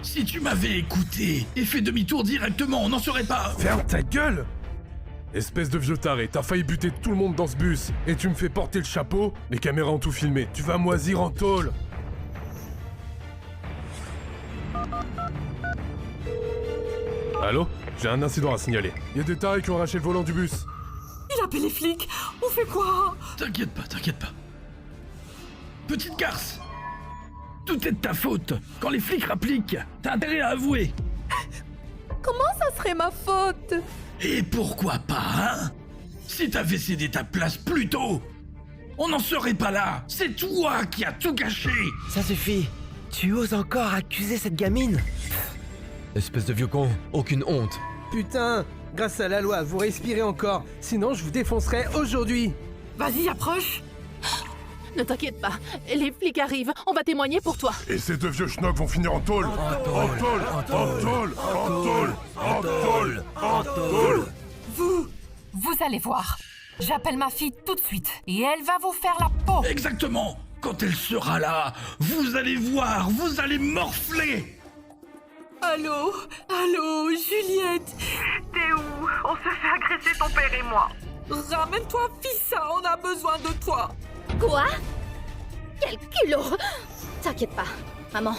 Si tu m'avais écouté et fait demi-tour directement, on n'en serait pas... Ferme ta gueule! Espèce de vieux taré, t'as failli buter tout le monde dans ce bus, et tu me fais porter le chapeau? Les caméras ont tout filmé, tu vas moisir en tôle! Allô? J'ai un incident à signaler. Il y a des tarés qui ont arraché le volant du bus. Il appelle les flics. On fait quoi? T'inquiète pas. Petite garce, tout est de ta faute. Quand les flics rappliquent, t'as intérêt à avouer. Comment ça serait ma faute? Et pourquoi pas, hein? Si t'avais cédé ta place plus tôt, on n'en serait pas là. C'est toi qui as tout gâché. Ça suffit. Tu oses encore accuser cette gamine? Espèce de vieux con, aucune honte. Putain, grâce à la loi, vous respirez encore. Sinon, je vous défoncerai aujourd'hui. Vas-y, approche. Ne t'inquiète pas, les flics arrivent, on va témoigner pour toi. Et ces deux vieux schnocks vont finir en tôle! En tôle! Vous allez voir. J'appelle ma fille tout de suite et elle va vous faire la peau. Exactement. Quand elle sera là, vous allez voir, vous allez morfler. Allô, Juliette. T'es où? On se fait agresser ton père et moi. Ramène-toi, Fissa, on a besoin de toi. Quoi? Quel culot! T'inquiète pas, maman.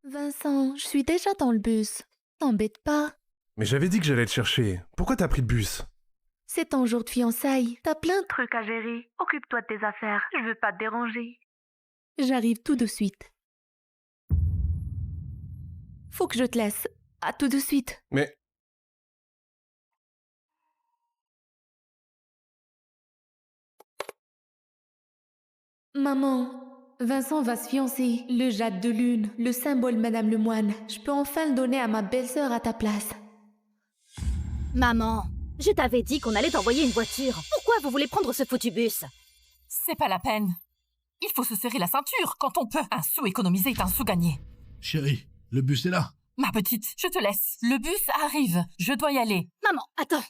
Vincent, je suis déjà dans le bus. T'embête pas. Mais j'avais dit que j'allais te chercher. Pourquoi t'as pris le bus? C'est ton jour de fiançailles. T'as plein de... Truc à gérer. Occupe-toi de tes affaires. Je veux pas te déranger. J'arrive tout de suite. Faut que je te laisse. À tout de suite. Mais... Maman, Vincent va se fiancer. Le jade de lune, le symbole Madame Lemoine. Je peux enfin le donner à ma belle-sœur à ta place. Maman, je t'avais dit qu'on allait t'envoyer une voiture. Pourquoi vous voulez prendre ce foutu bus? C'est pas la peine. Il faut se serrer la ceinture quand on peut. Un sou économisé est un sou gagné. Chérie, le bus est là. Ma petite, je te laisse. Le bus arrive. Je dois y aller. Maman, attends.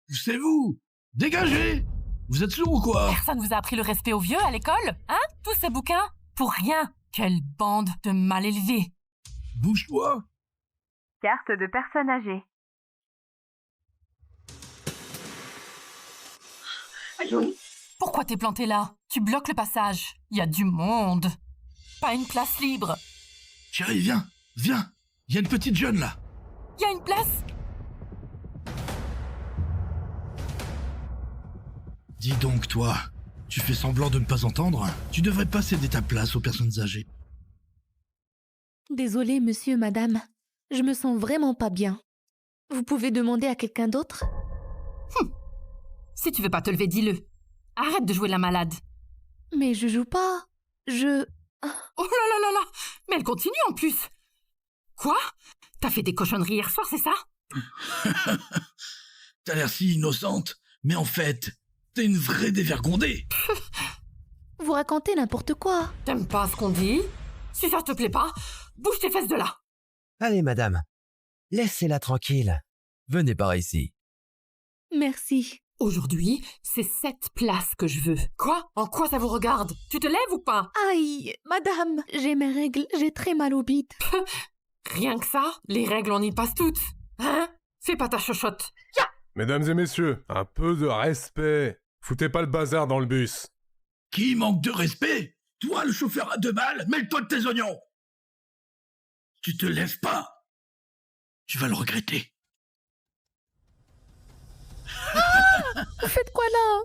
C'est vous. Dégagez. Vous êtes sourds ou quoi? Personne vous a appris le respect aux vieux à l'école? Hein? Tous ces bouquins? Pour rien. Quelle bande de mal élevés. Bouge-toi. Carte de personne âgée. Pourquoi t'es planté là? Tu bloques le passage. Il y a du monde. Pas une place libre. Chérie, viens. Il y a une petite jeune là. Il y a une place? Dis donc, toi, tu fais semblant de ne pas entendre? Tu devrais pas céder ta place aux personnes âgées. Désolée, monsieur, madame. Je me sens vraiment pas bien. Vous pouvez demander à quelqu'un d'autre? Si tu veux pas te lever, dis-le. Arrête de jouer la malade. Mais je joue pas. Oh là là là là! Mais elle continue en plus! Quoi? T'as fait des cochonneries hier soir, c'est ça? T'as l'air si innocente, mais en fait, t'es une vraie dévergondée. Vous racontez n'importe quoi. T'aimes pas ce qu'on dit? Si ça te plaît pas, bouge tes fesses de là! Allez, madame. Laissez-la tranquille. Venez par ici. Merci. Aujourd'hui, c'est cette place que je veux. Quoi? En quoi ça vous regarde? Tu te lèves ou pas? Aïe, madame, j'ai mes règles, j'ai très mal au bide. Rien que ça? Les règles, on y passe toutes. Hein? Fais pas ta chochotte. Mesdames et messieurs, un peu de respect. Foutez pas le bazar dans le bus. Qui manque de respect? Toi, le chauffeur à 2 balles, mêle-toi de tes oignons. Tu te lèves pas. Tu vas le regretter. Vous faites quoi là?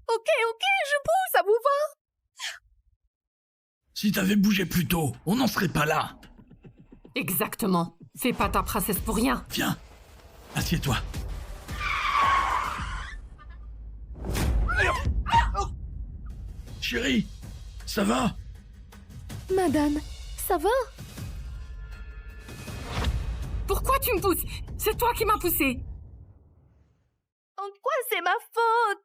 Ok, je bouge, ça vous va? Si t'avais bougé plus tôt, on n'en serait pas là. Exactement. Fais pas ta princesse pour rien. Viens, assieds-toi. Chérie, ça va? Madame, ça va? Pourquoi tu me pousses? C'est toi qui m'as poussé. En quoi c'est ma faute?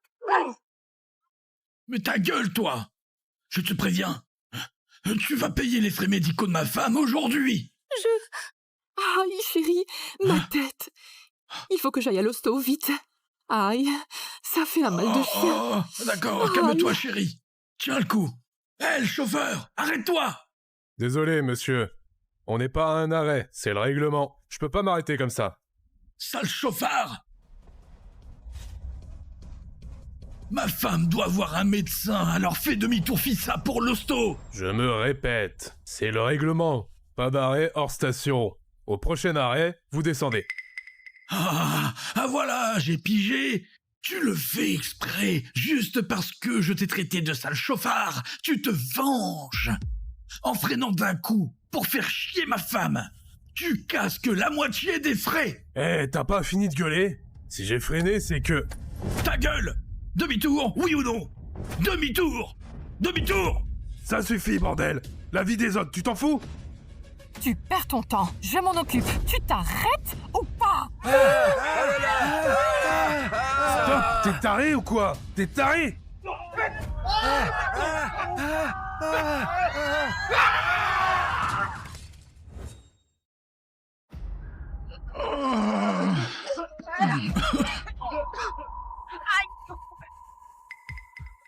Mais ta gueule, toi! Je te préviens. Tu vas payer les frais médicaux de ma femme aujourd'hui. Aïe, chérie, ma tête. Il faut que j'aille à l'hosto vite. Aïe, ça fait un mal de chien. D'accord, calme-toi, chérie. Tiens le coup. Hé, le chauffeur, arrête-toi! Désolé, monsieur. On n'est pas à un arrêt, c'est le règlement. Je peux pas m'arrêter comme ça. Sale chauffard! Ma femme doit voir un médecin, alors fais demi-tour fissa pour l'hosto! Je me répète, c'est le règlement. Pas d'arrêt hors station. Au prochain arrêt, vous descendez. Ah voilà, j'ai pigé! Tu le fais exprès, juste parce que je t'ai traité de sale chauffard! Tu te venges! En freinant d'un coup, pour faire chier ma femme! Tu casques la moitié des frais! Eh, t'as pas fini de gueuler? Si j'ai freiné, c'est que... Ta gueule! Demi-tour, oui ou non? Demi-tour! Demi-tour! Ça suffit, bordel! La vie des autres, tu t'en fous? Tu perds ton temps, je m'en occupe. Tu t'arrêtes ou pas? Stop! T'es taré ou quoi? T'es taré?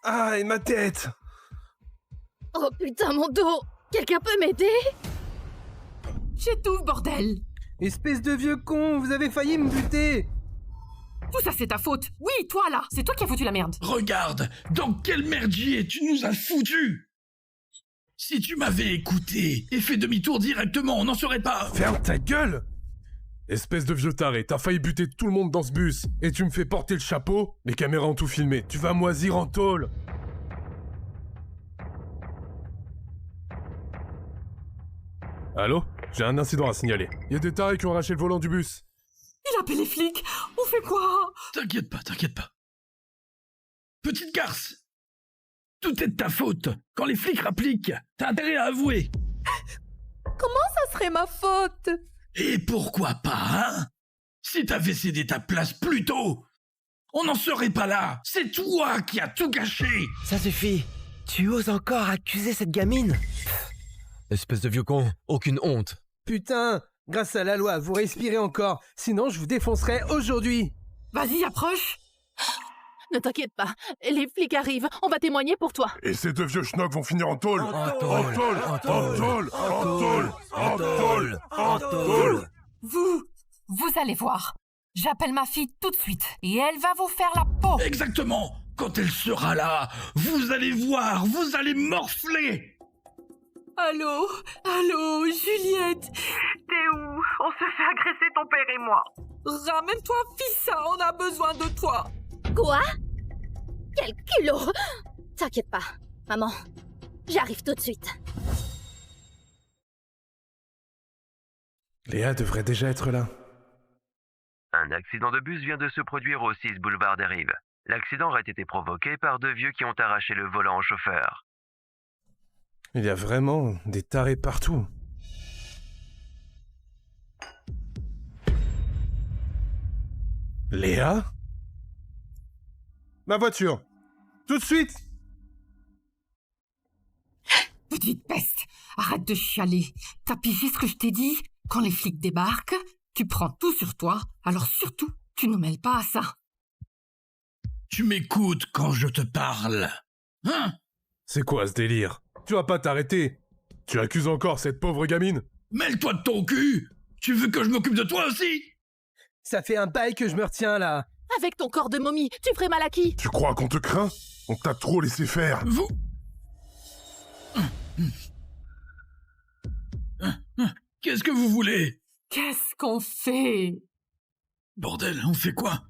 Ah, et ma tête! Oh putain, mon dos! Quelqu'un peut m'aider? J'étouffe, bordel! Espèce de vieux con, vous avez failli me buter. Tout ça, c'est ta faute. Oui, toi, là. C'est toi qui as foutu la merde. Regarde, dans quel merdier tu nous as foutus! Si tu m'avais écouté et fait demi-tour directement, on n'en serait pas... Ferme ta gueule! Espèce de vieux taré, t'as failli buter tout le monde dans ce bus, et tu me fais porter le chapeau? Les caméras ont tout filmé, tu vas moisir en tôle! Allô? J'ai un incident à signaler. Il y a des tarés qui ont arraché le volant du bus. Il appelle les flics. On fait quoi? T'inquiète pas. Petite garce! Tout est de ta faute. Quand les flics rappliquent, t'as intérêt à avouer. Ça serait ma faute. Et pourquoi pas, hein? Si t'avais cédé ta place plus tôt, on n'en serait pas là. C'est toi qui as tout gâché. Ça suffit. Tu oses encore accuser cette gamine? Pff, espèce de vieux con, aucune honte. Putain, grâce à la loi, vous respirez encore. Sinon, je vous défoncerai aujourd'hui. Vas-y, approche. Ne t'inquiète pas, les flics arrivent, on va témoigner pour toi. Et ces deux vieux schnocks vont finir en tôle! Vous allez voir. J'appelle ma fille tout de suite et elle va vous faire la peau. Exactement. Quand elle sera là, vous allez voir, vous allez morfler. Allô, Juliette. T'es où? On se fait agresser, ton père et moi. Ramène-toi, Fissa, on a besoin de toi. Quoi? Quel culot! T'inquiète pas, maman. J'arrive tout de suite. Léa devrait déjà être là. Un accident de bus vient de se produire au 6 boulevard des Rives. L'accident aurait été provoqué par deux vieux qui ont arraché le volant au chauffeur. Il y a vraiment des tarés partout. Léa? Ma voiture! Tout de suite! Petite peste, arrête de chialer. T'as pigé ce que je t'ai dit? Quand les flics débarquent, tu prends tout sur toi, alors surtout, tu ne mêles pas à ça. Tu m'écoutes quand je te parle, hein? C'est quoi ce délire? Tu vas pas t'arrêter! Tu accuses encore cette pauvre gamine? Mêle-toi de ton cul! Tu veux que je m'occupe de toi aussi? Ça fait un bail que je me retiens là. Avec ton corps de momie, tu ferais mal à qui? Tu crois qu'on te craint? On t'a trop laissé faire! Vous... Qu'est-ce que vous voulez? Qu'est-ce qu'on fait? Bordel, on fait quoi?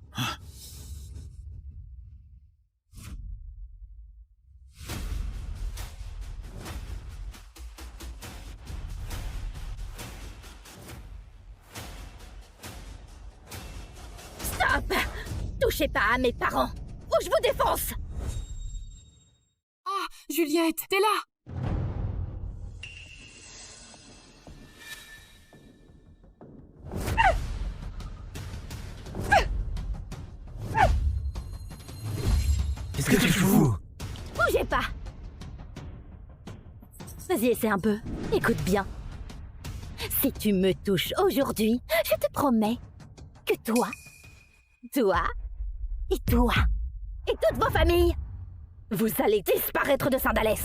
Stop! Touchez pas à mes parents, ou je vous défonce! Ah, Juliette, t'es là? Qu'est-ce que tu fous? Bougez pas! Vas-y, essaie un peu. Écoute bien. Si tu me touches aujourd'hui, je te promets que toi et toute vos familles Vous allez disparaître de Saint-Dalès.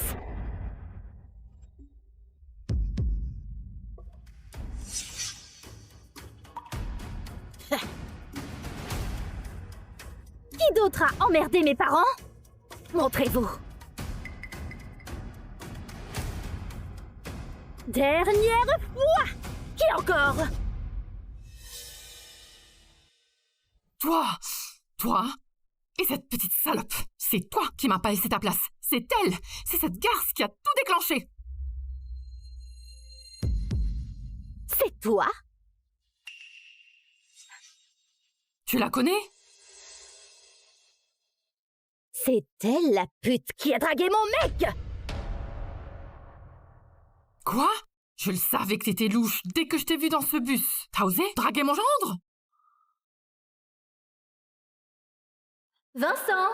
Qui d'autre a emmerdé mes parents? Montrez-vous. Dernière fois. Qui encore? Toi et cette petite salope. C'est toi qui m'as pas laissé ta place. C'est elle. C'est cette garce qui a tout déclenché. C'est toi? Tu la connais? C'est elle la pute qui a dragué mon mec! Quoi? Je le savais que t'étais louche dès que je t'ai vu dans ce bus. T'as osé draguer mon gendre? Vincent!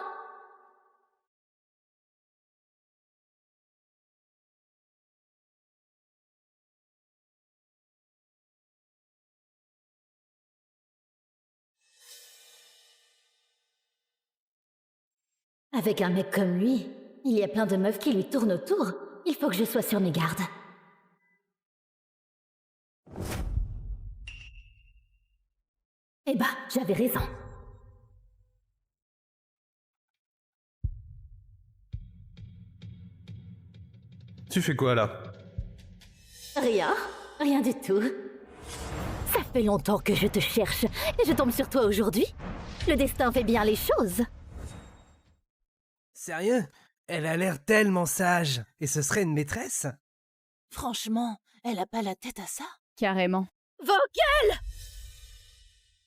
Avec un mec comme lui, il y a plein de meufs qui lui tournent autour. Il faut que je sois sur mes gardes. Eh bah, j'avais raison. Tu fais quoi là? Rien du tout. Ça fait longtemps que je te cherche et je tombe sur toi aujourd'hui. Le destin fait bien les choses. Sérieux? Elle a l'air tellement sage. Et ce serait une maîtresse? Franchement, elle a pas la tête à ça. Carrément. Vos gueules!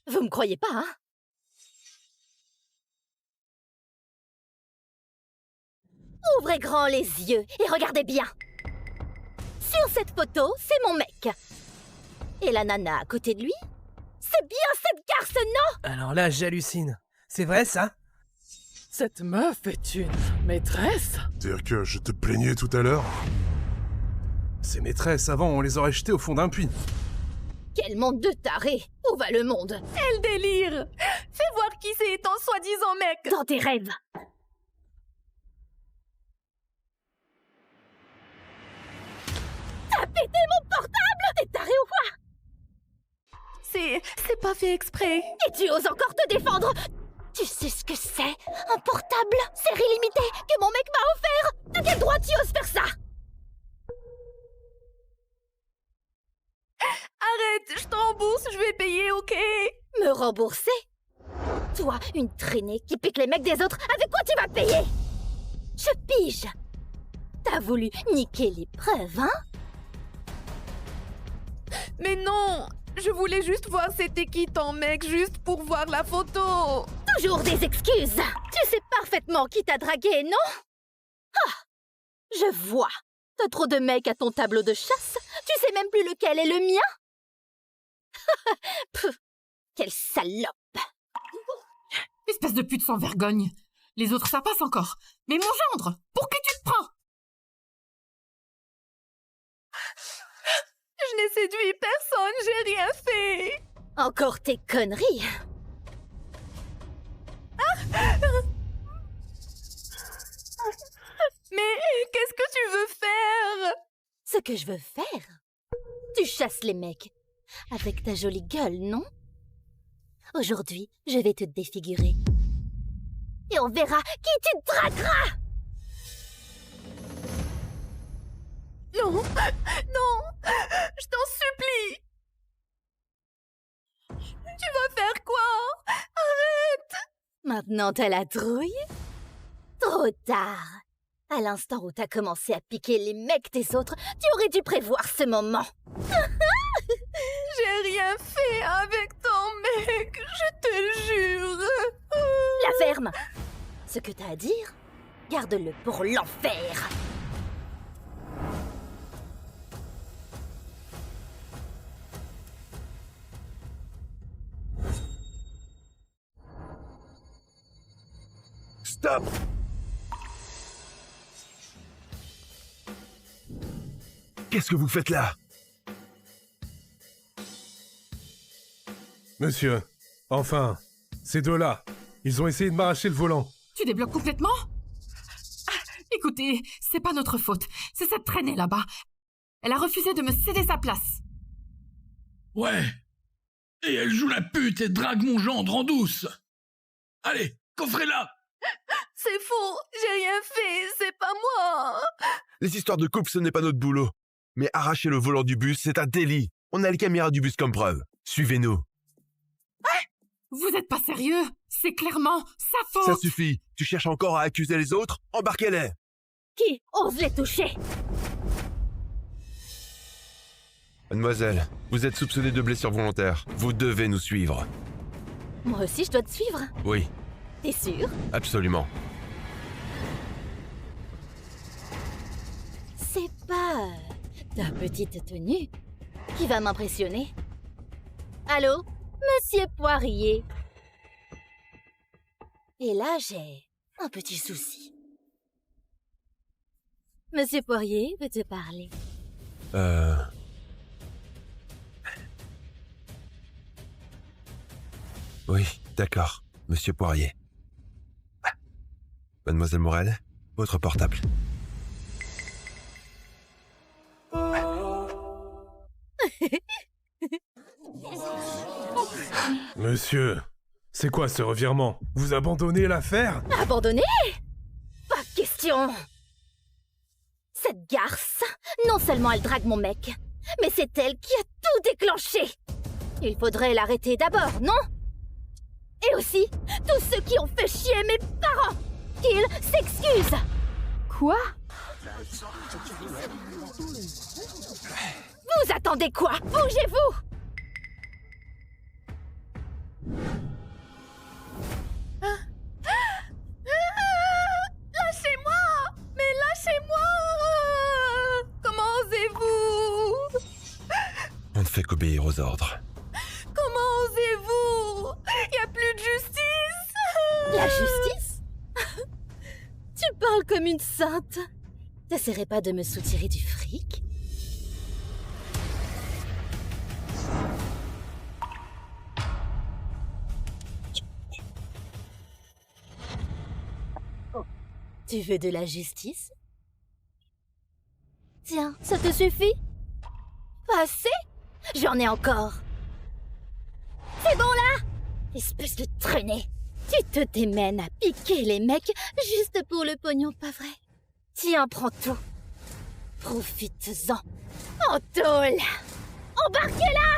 Vous me croyez pas, hein? Ouvrez grand les yeux et regardez bien. Sur cette photo, c'est mon mec. Et la nana à côté de lui, c'est bien cette garce, non? Alors là, j'hallucine. C'est vrai, ça? Cette meuf est une maîtresse? C'est-à-dire que je te plaignais tout à l'heure? Ces maîtresses, avant, on les aurait jetées au fond d'un puits. Quel monde de tarés! Où va le monde? Elle délire! Fais voir qui c'est ton soi-disant mec! Dans tes rêves! T'as pété mon portable! T'es taré ou quoi? C'est pas fait exprès. Et tu oses encore te défendre? Tu sais ce que c'est? Un portable? Série limitée que mon mec m'a offert? De quel droit tu oses faire ça? Arrête, je te rembourse, je vais payer, ok? Me rembourser? Toi, une traînée qui pique les mecs des autres, avec quoi tu vas payer? Je pige! T'as voulu niquer les preuves, hein? Mais non! Je voulais juste voir c'était qui ton mec, juste pour voir la photo! Toujours des excuses! Tu sais parfaitement qui t'a dragué, non? Ah! Je vois! T'as trop de mecs à ton tableau de chasse? Tu sais même plus lequel est le mien? Pff, quelle salope! Espèce de pute sans vergogne. Les autres, ça passe encore. Mais mon gendre, pour qui tu te prends? Je n'ai séduit personne, j'ai rien fait! Encore tes conneries! Mais qu'est-ce que tu veux faire? Ce que je veux faire? Tu chasses les mecs. Avec ta jolie gueule, non? Aujourd'hui, je vais te défigurer. Et on verra qui tu dragueras! Non! Non! Je t'en supplie! Tu vas faire quoi? Arrête! Maintenant t'as la trouille? Trop tard! À l'instant où t'as commencé à piquer les mecs des autres, tu aurais dû prévoir ce moment! J'ai rien fait avec ton mec, je te jure! La ferme! Ce que t'as à dire, garde-le pour l'enfer! Stop! Qu'est-ce que vous faites là? Monsieur, enfin, ces deux-là, ils ont essayé de m'arracher le volant. Tu débloques complètement? Écoutez, c'est pas notre faute. C'est cette traînée là-bas. Elle a refusé de me céder sa place. Ouais. Et elle joue la pute et drague mon gendre en douce. Allez, coffrez-la. C'est faux, j'ai rien fait, c'est pas moi. Les histoires de couple, ce n'est pas notre boulot. Mais arracher le volant du bus, c'est un délit. On a les caméras du bus comme preuve. Suivez-nous. Vous êtes pas sérieux? C'est clairement sa faute. Ça suffit. Tu cherches encore à accuser les autres? Embarquez-les. Qui ose les toucher? Mademoiselle, vous êtes soupçonnée de blessure volontaire. Vous devez nous suivre. Moi aussi, je dois te suivre. Oui, T'es sûr? absolument. C'est pas ta petite tenue qui va m'impressionner. Allô, Monsieur Poirier? Et là, j'ai un petit souci. Monsieur Poirier veut te parler. Oui, d'accord, Monsieur Poirier. Mademoiselle Morel, votre portable. Monsieur, c'est quoi ce revirement? Vous abandonnez l'affaire? Abandonné? Pas question. Cette garce, non seulement elle drague mon mec, mais c'est elle qui a tout déclenché. Il faudrait l'arrêter d'abord, non? Et aussi, tous ceux qui ont fait chier mes parents, qu'ils s'excusent. Quoi? Vous attendez quoi? Bougez-vous! Lâchez-moi! Mais lâchez-moi! Comment osez-vous? On ne fait qu'obéir aux ordres. Comment osez-vous? Y a plus de justice! La justice? Tu parles comme une sainte. T'essaierais pas de me soutirer du fric? Tu veux de la justice? Tiens, ça te suffit? Pas assez? J'en ai encore. C'est bon là? Espèce de traînée. Tu te démènes à piquer les mecs juste pour le pognon, pas vrai? Tiens, prends tout. Profites-en. En tôle. Embarquez-la!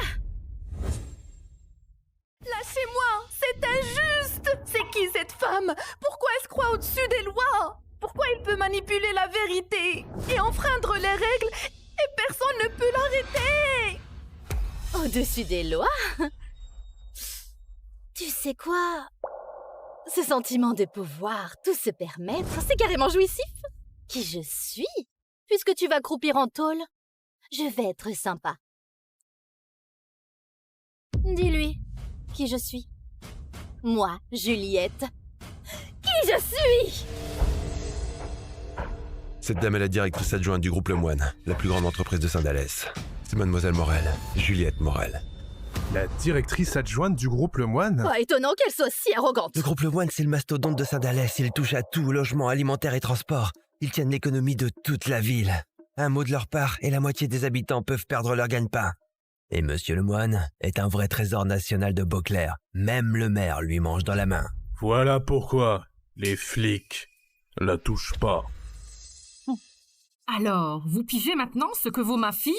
Lâchez-moi! C'est injuste! C'est qui cette femme? Pourquoi elle se croit au-dessus des lois? Pourquoi il peut manipuler la vérité et enfreindre les règles et personne ne peut l'arrêter? Au-dessus des lois? Tu sais quoi? Ce sentiment de pouvoir tout se permettre, c'est carrément jouissif. Qui je suis? Puisque tu vas croupir en tôle, je vais être sympa. Dis-lui qui je suis. Moi, Juliette. Qui je suis? Cette dame est la directrice adjointe du groupe Le Moine, la plus grande entreprise de Saint-Dalès. C'est Mademoiselle Morel, Juliette Morel. La directrice adjointe du groupe Le Moine? Pas étonnant qu'elle soit si arrogante. Le groupe Le Moine, c'est le mastodonte de Saint-Dalès. Il touche à tout, logement, alimentaire et transport. Ils tiennent l'économie de toute la ville. Un mot de leur part et la moitié des habitants peuvent perdre leur gagne-pain. Et Monsieur Le Moine est un vrai trésor national de Beauclair. Même le maire lui mange dans la main. Voilà pourquoi les flics la touchent pas. Alors, vous pigez maintenant ce que vaut ma fille?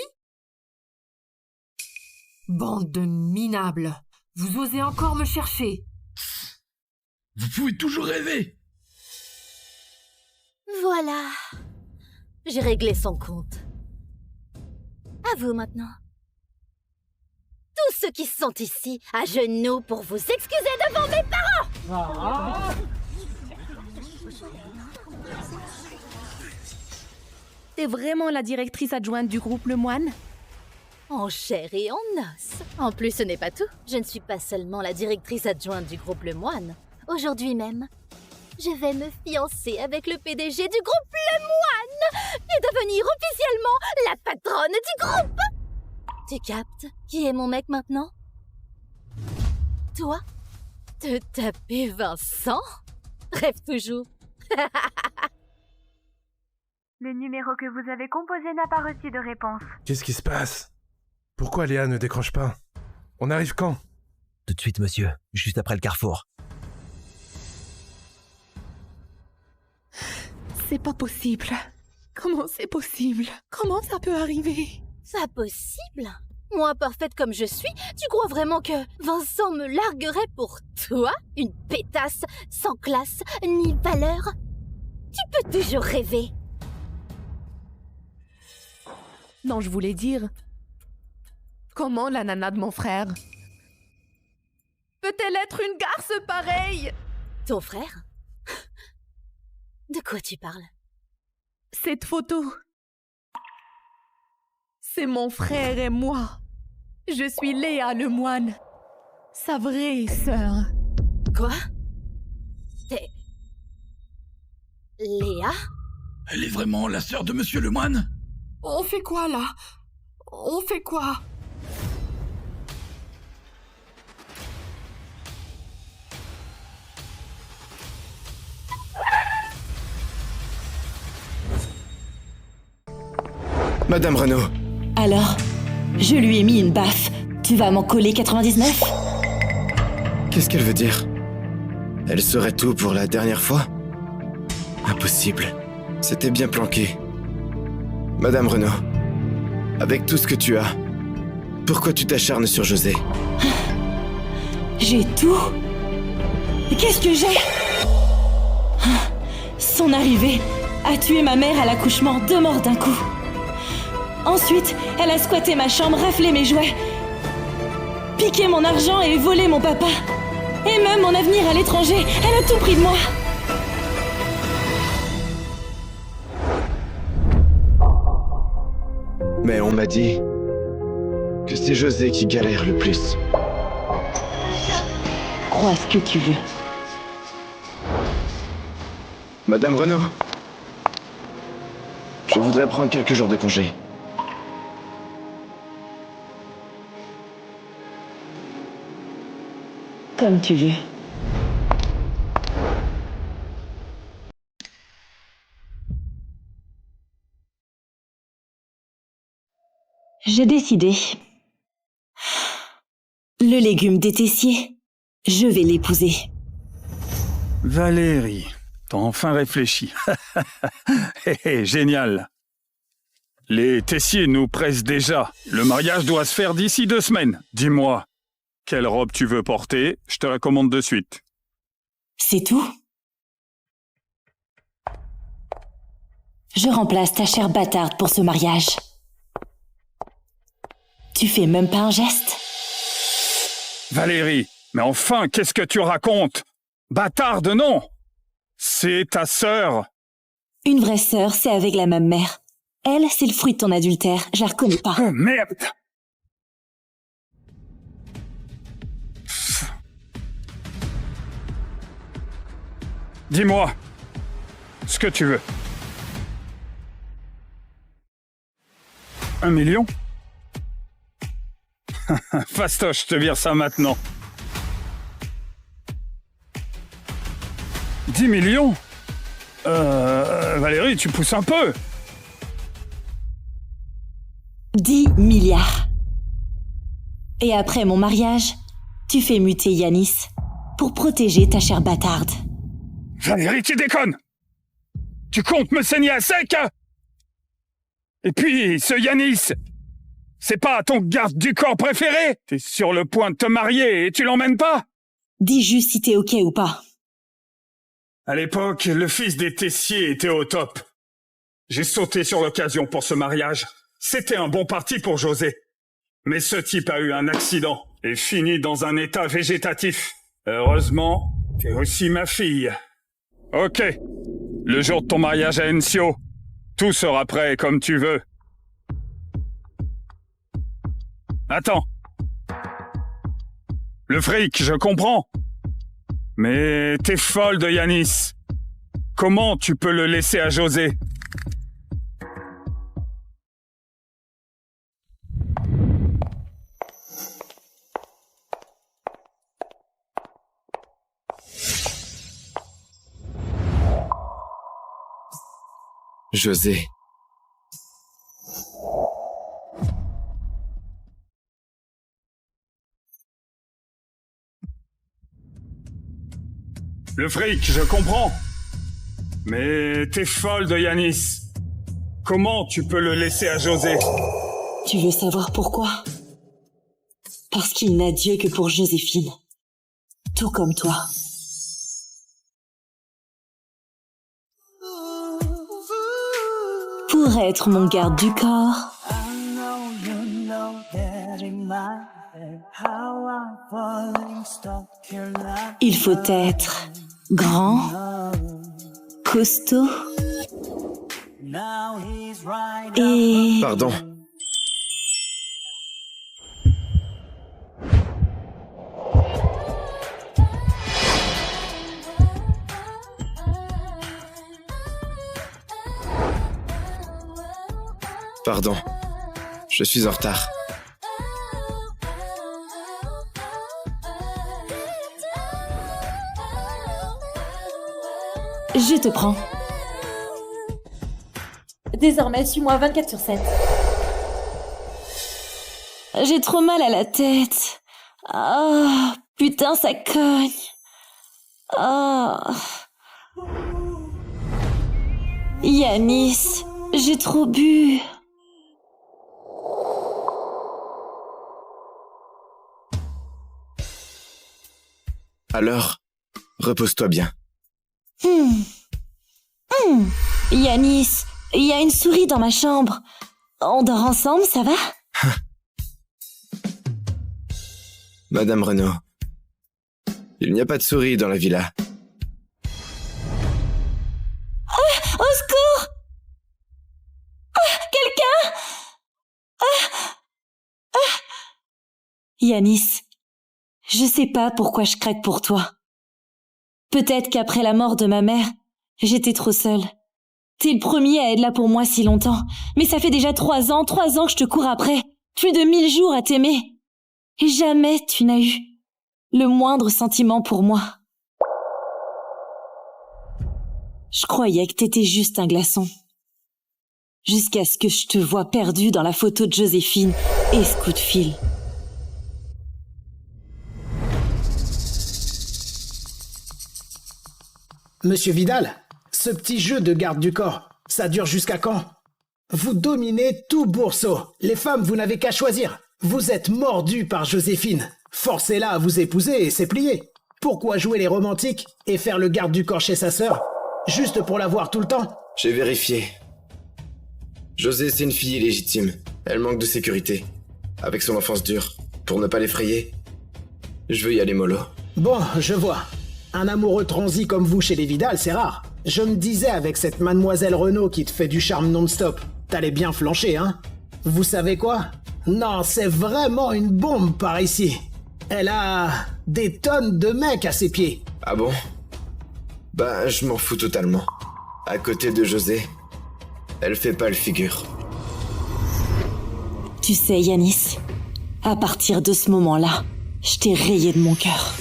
Bande de minables. Vous osez encore me chercher? Vous pouvez toujours rêver. Voilà. J'ai réglé son compte. À vous maintenant. Tous ceux qui sont ici, à genoux pour vous excuser devant mes parents! T'es vraiment la directrice adjointe du groupe Le Moine? En chair et en os. En plus, ce n'est pas tout. Je ne suis pas seulement la directrice adjointe du groupe Le Moine. Aujourd'hui même, je vais me fiancer avec le PDG du groupe Le Moine et devenir officiellement la patronne du groupe. Tu captes qui est mon mec maintenant? Toi? Te taper Vincent? Rêve toujours. Le numéro que vous avez composé n'a pas reçu de réponse. Qu'est-ce qui se passe? Pourquoi Léa ne décroche pas? On arrive quand? Tout de suite, monsieur. Juste après le carrefour. C'est pas possible. Comment c'est possible? Comment ça peut arriver? Pas possible. Moi, parfaite comme je suis, tu crois vraiment que Vincent me larguerait pour toi? Une pétasse sans classe ni valeur? Tu peux toujours rêver. Non, je voulais dire... Comment la nana de mon frère Peut-elle être une garce pareille? Ton frère? De quoi tu parles? Cette photo... C'est mon frère et moi. Je suis Léa Lemoine, sa vraie sœur. Quoi? T'es... Léa? Elle est vraiment la sœur de Monsieur Lemoine? On fait quoi, là? On fait quoi? Madame Renaud. Alors, je lui ai mis une baffe. Tu vas m'en coller 99? Qu'est-ce qu'elle veut dire? Elle saurait tout pour la dernière fois? Impossible. C'était bien planqué. Madame Renaud, avec tout ce que tu as, pourquoi tu t'acharnes sur José? J'ai tout? Qu'est-ce que j'ai? Son arrivée a tué ma mère à l'accouchement, 2 morts d'un coup. Ensuite, elle a squatté ma chambre, raflé mes jouets, piqué mon argent et volé mon papa. Et même mon avenir à l'étranger. Elle a tout pris de moi. Mais on m'a dit que c'est José qui galère le plus. Crois ce que tu veux. Madame Renaud, je voudrais prendre quelques jours de congé. Comme tu veux. J'ai décidé. Le légume des Tessiers, je vais l'épouser. Valérie, t'as enfin réfléchi. Génial. Les Tessiers nous pressent déjà. Le mariage doit se faire d'ici 2 semaines. Dis-moi, quelle robe tu veux porter? Je te la commande de suite. C'est tout? Je remplace ta chère bâtarde pour ce mariage. Tu fais même pas un geste? Valérie, mais enfin, qu'est-ce que tu racontes? Bâtarde, non! C'est ta sœur. Une vraie sœur, c'est avec la même mère. Elle, c'est le fruit de ton adultère, je la reconnais pas. Oh, merde! Dis-moi ce que tu veux. 1 million? Fastoche, je te vire ça maintenant. 10 millions? Valérie, tu pousses un peu. 10 milliards. Et après mon mariage, tu fais muter Yanis pour protéger ta chère bâtarde. Valérie, tu déconnes! Tu comptes me saigner à sec? Et puis, ce Yanis, c'est pas ton garde du corps préféré? T'es sur le point de te marier et tu l'emmènes pas? Dis juste si t'es ok ou pas. À l'époque, le fils des Tessiers était au top. J'ai sauté sur l'occasion pour ce mariage. C'était un bon parti pour José. Mais ce type a eu un accident et finit dans un état végétatif. Heureusement, t'es aussi ma fille. Ok. Le jour de ton mariage à Encio, tout sera prêt comme tu veux. Attends. Le fric, je comprends. Mais t'es folle de Yanis. Comment tu peux le laisser à José? José. Le fric, je comprends. Mais t'es folle de Yanis. Comment tu peux le laisser à José? Tu veux savoir pourquoi? Parce qu'il n'a Dieu que pour Joséphine. Tout comme toi. Pour être mon garde du corps, il faut être grand, costaud et... Pardon. Pardon. Je suis en retard. Je te prends. Désormais, suis-moi 24/7. J'ai trop mal à la tête. Ah, putain, ça cogne. Ah. Yanis, j'ai trop bu. Alors, repose-toi bien. Yanis, il y a une souris dans ma chambre. On dort ensemble, ça va? Madame Renaud, il n'y a pas de souris dans la villa. Ah, au secours! Ah, quelqu'un! Yanis, je sais pas pourquoi je craque pour toi. Peut-être qu'après la mort de ma mère, j'étais trop seule. T'es le premier à être là pour moi si longtemps. Mais ça fait déjà 3 ans que je te cours après. Plus de 1000 jours à t'aimer. Et jamais tu n'as eu le moindre sentiment pour moi. Je croyais que t'étais juste un glaçon. Jusqu'à ce que je te voie perdu dans la photo de Joséphine et ce coup de fil. Monsieur Vidal, ce petit jeu de garde du corps, ça dure jusqu'à quand? Vous dominez tout Bourseau. Les femmes, vous n'avez qu'à choisir. Vous êtes mordu par Joséphine. Forcez-la à vous épouser et c'est plié. Pourquoi jouer les romantiques et faire le garde du corps chez sa sœur? Juste pour la voir tout le temps? J'ai vérifié. José, c'est une fille illégitime. Elle manque de sécurité. Avec son enfance dure. Pour ne pas l'effrayer, je veux y aller mollo. Bon, je vois. Un amoureux transi comme vous chez les Vidal, c'est rare. Je me disais avec cette mademoiselle Renaud qui te fait du charme non-stop, t'allais bien flancher, hein? Vous savez quoi? Non, c'est vraiment une bombe par ici. Elle a des tonnes de mecs à ses pieds. Ah bon? Bah, je m'en fous totalement. À côté de José, elle fait pas le figure. Tu sais, Yanis, à partir de ce moment-là, je t'ai rayé de mon cœur.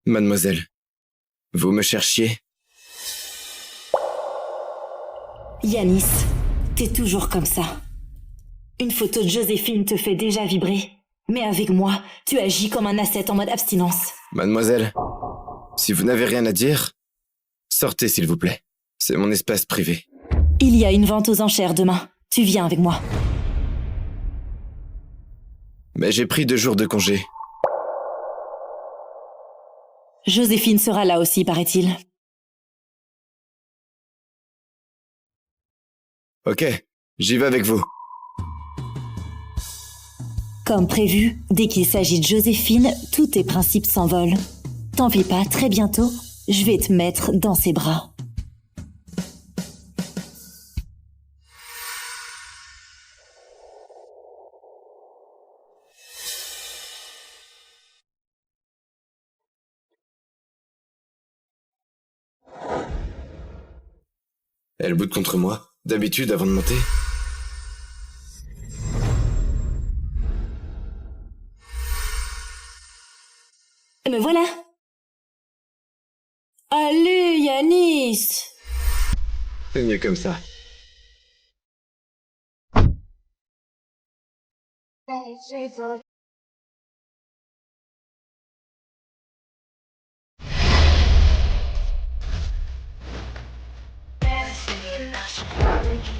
Mademoiselle, vous me cherchiez? Yanis, t'es toujours comme ça. Une photo de Joséphine te fait déjà vibrer. Mais avec moi, tu agis comme un ascète en mode abstinence. Mademoiselle, si vous n'avez rien à dire, sortez s'il vous plaît. C'est mon espace privé. Il y a une vente aux enchères demain. Tu viens avec moi. Mais j'ai pris 2 jours de congé. Joséphine sera là aussi, paraît-il. Ok, j'y vais avec vous. Comme prévu, dès qu'il s'agit de Joséphine, tous tes principes s'envolent. T'en fais pas, très bientôt, je vais te mettre dans ses bras. Elle boude contre moi, d'habitude avant de monter. Me voilà. Allez, Yanis. C'est mieux comme ça.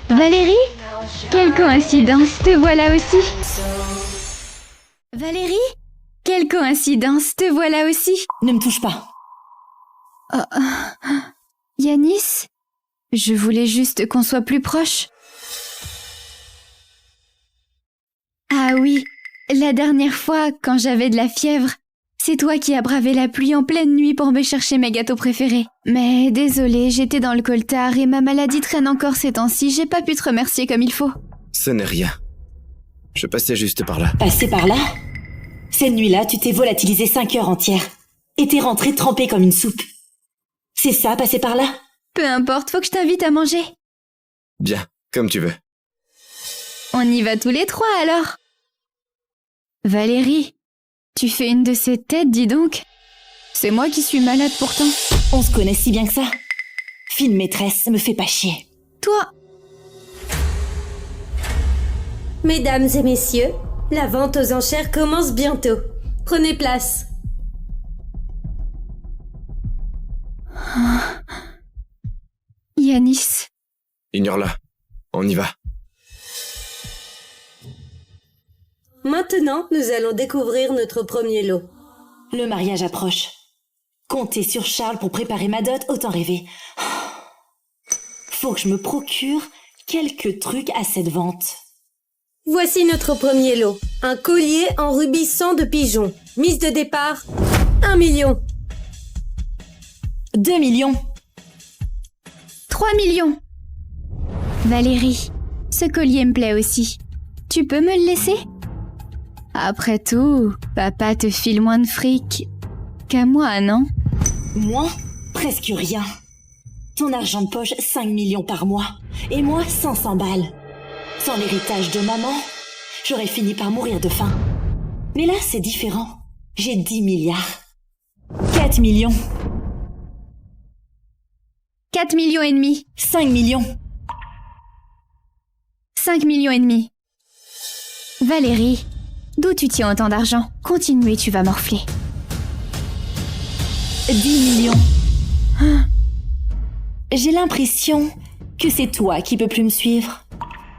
Valérie? Quelle coïncidence, te voilà aussi. Valérie? Quelle coïncidence, te voilà aussi. Ne me touche pas. Yanis? Je voulais juste qu'on soit plus proches. Ah oui, la dernière fois, quand j'avais de la fièvre, c'est toi qui as bravé la pluie en pleine nuit pour me chercher mes gâteaux préférés. Mais désolée, j'étais dans le coltard et ma maladie traîne encore ces temps-ci, j'ai pas pu te remercier comme il faut. Ce n'est rien. Je passais juste par là. Passer par là? Cette nuit-là, tu t'es volatilisé 5 heures entières. Et t'es rentré trempé comme une soupe. C'est ça, passer par là? Peu importe, faut que je t'invite à manger. Bien, comme tu veux. On y va tous les trois alors. Valérie, tu fais une de ces têtes, dis donc. C'est moi qui suis malade pourtant. On se connaît si bien que ça. Fine maîtresse, me fais pas chier. Toi. Mesdames et messieurs, la vente aux enchères commence bientôt. Prenez place. Yanis. Ignore-la. On y va. Maintenant, nous allons découvrir notre premier lot. Le mariage approche. Compter sur Charles pour préparer ma dot, autant rêver. Faut que je me procure quelques trucs à cette vente. Voici notre premier lot. Un collier en rubis sang de pigeon. Mise de départ, 1 million. 2 millions. 3 millions. Valérie, ce collier me plaît aussi. Tu peux me le laisser? Après tout, papa te file moins de fric qu'à moi, non? Moi? Presque rien. Ton argent de poche, 5 millions par mois. Et moi, 500 balles. Sans l'héritage de maman, j'aurais fini par mourir de faim. Mais là, c'est différent. J'ai 10 milliards. 4 millions. 4 millions et demi. 5 millions. 5 millions et demi. Valérie, d'où tu tiens autant d'argent? Continue et tu vas morfler. 10 millions. J'ai l'impression que c'est toi qui peux plus me suivre.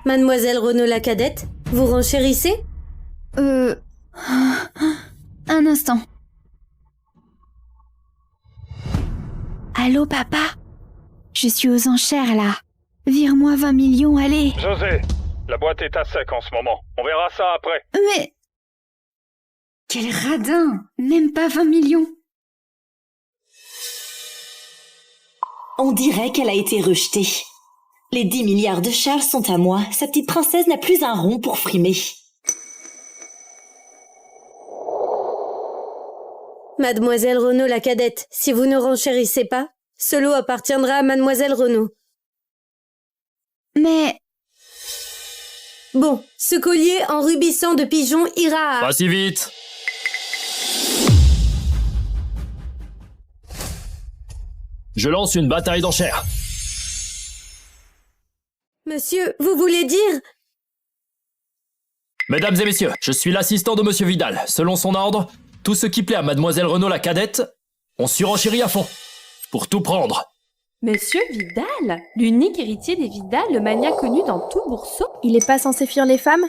Mademoiselle Renaud la cadette, vous renchérissez? Un instant. Allô, papa? Je suis aux enchères, là. Vire-moi 20 millions, allez. José, la boîte est à sec en ce moment. On verra ça après. Mais... Quel radin! Même pas 20 millions. On dirait qu'elle a été rejetée. Les 10 milliards de Charles sont à moi. Sa petite princesse n'a plus un rond pour frimer. Mademoiselle Renaud la cadette, si vous ne renchérissez pas, ce lot appartiendra à Mademoiselle Renaud. Mais... Bon, ce collier en rubis sang de pigeon ira à... Pas si vite. Je lance une bataille d'enchères. Monsieur, vous voulez dire... Mesdames et messieurs, je suis l'assistant de Monsieur Vidal. Selon son ordre, tout ce qui plaît à Mademoiselle Renaud la cadette, on surenchérit à fond. Pour tout prendre. Monsieur Vidal, l'unique héritier des Vidal, le mania connu dans tout Bourseau. Il est pas censé fuir les femmes?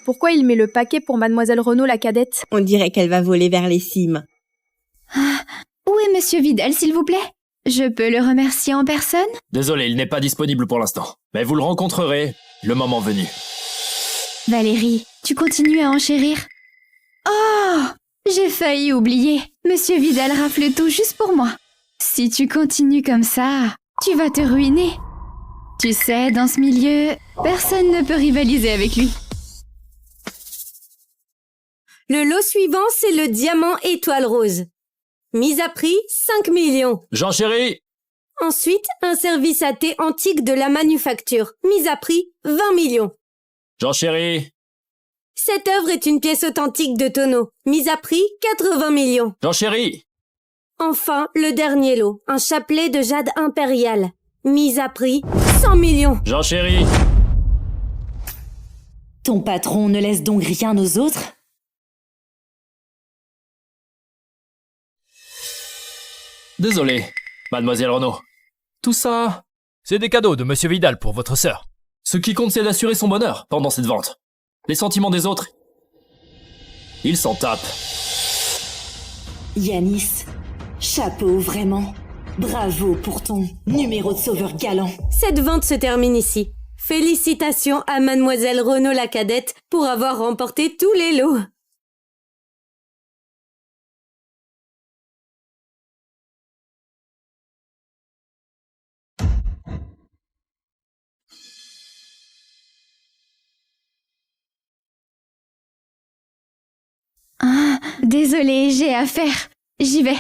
Pourquoi il met le paquet pour Mademoiselle Renaud la cadette? On dirait qu'elle va voler vers les cimes. Où est Monsieur Vidal, s'il vous plaît? Je peux le remercier en personne? Désolé, il n'est pas disponible pour l'instant. Mais vous le rencontrerez, le moment venu. Valérie, tu continues à enchérir? Oh! J'ai failli oublier. Monsieur Vidal rafle tout juste pour moi. Si tu continues comme ça, tu vas te ruiner. Tu sais, dans ce milieu, personne ne peut rivaliser avec lui. Le lot suivant, c'est le diamant étoile rose. Mise à prix, 5 millions. J'enchéris. Ensuite, un service à thé antique de la manufacture. Mise à prix, 20 millions. J'enchéris. Cette œuvre est une pièce authentique de tonneau, mise à prix 80 millions. Jean-Chéri! Enfin, le dernier lot, un chapelet de jade impérial, mise à prix 100 millions. Jean-Chéri! Ton patron ne laisse donc rien aux autres? Désolé, mademoiselle Renaud. Tout ça, c'est des cadeaux de Monsieur Vidal pour votre sœur. Ce qui compte, c'est d'assurer son bonheur pendant cette vente. Les sentiments des autres, ils s'en tapent. Yanis, chapeau vraiment. Bravo pour ton numéro de sauveur galant. Cette vente se termine ici. Félicitations à mademoiselle Renaud la cadette pour avoir remporté tous les lots. Ah, désolée, j'ai affaire. J'y vais.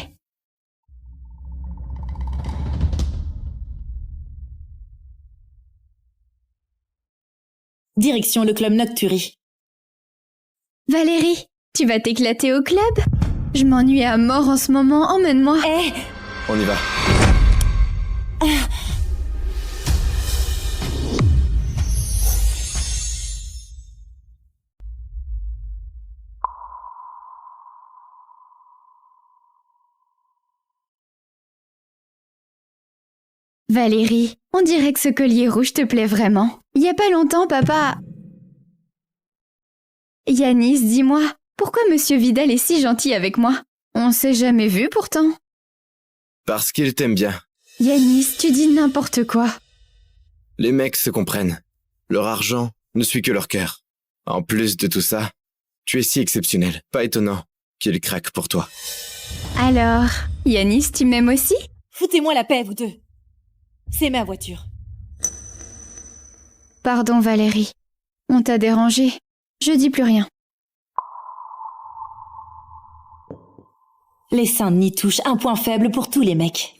Direction le club Nocturi. Valérie, tu vas t'éclater au club? Je m'ennuie à mort en ce moment, emmène-moi. On y va. Valérie, on dirait que ce collier rouge te plaît vraiment. Il y a pas longtemps, papa... Yanis, dis-moi, pourquoi Monsieur Vidal est si gentil avec moi? On s'est jamais vu pourtant. Parce qu'il t'aime bien. Yanis, tu dis n'importe quoi. Les mecs se comprennent. Leur argent ne suit que leur cœur. En plus de tout ça, tu es si exceptionnel. Pas étonnant qu'il craque pour toi. Alors, Yanis, tu m'aimes aussi? Foutez-moi la paix, vous deux. C'est ma voiture. Pardon, Valérie. On t'a dérangé. Je dis plus rien. Les seins n'y touchent, un point faible pour tous les mecs.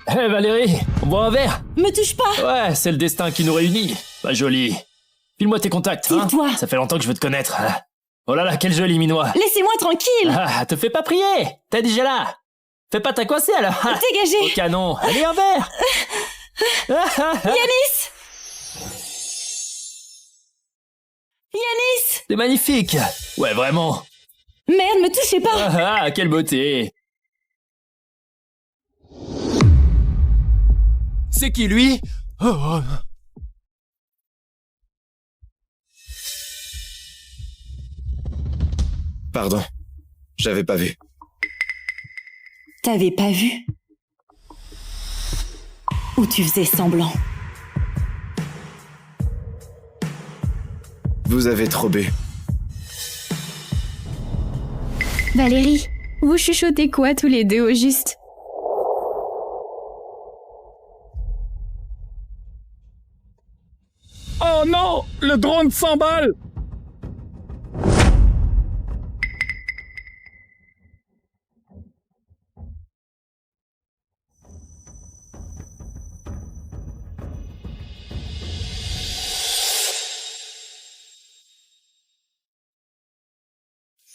Hé Valérie, on boit un verre? Me touche pas! Ouais, c'est le destin qui nous réunit. Ma jolie. File-moi tes contacts, hein? Tire-toi! Ça fait longtemps que je veux te connaître. Oh là là, quel joli minois! Laissez-moi tranquille! Ah, te fais pas prier! T'es déjà là! Fais pas ta coincée alors! Dégagez! Au canon! Allez, un verre! Yanis! Yanis! C'est magnifique! Ouais, vraiment! Merde, me touchez pas! Ah, quelle beauté! C'est qui lui? Oh. Pardon, j'avais pas vu. T'avais pas vu? Ou tu faisais semblant? Vous avez trop bu. Valérie, vous chuchotez quoi tous les deux au juste? Oh non! Le drone s'emballe!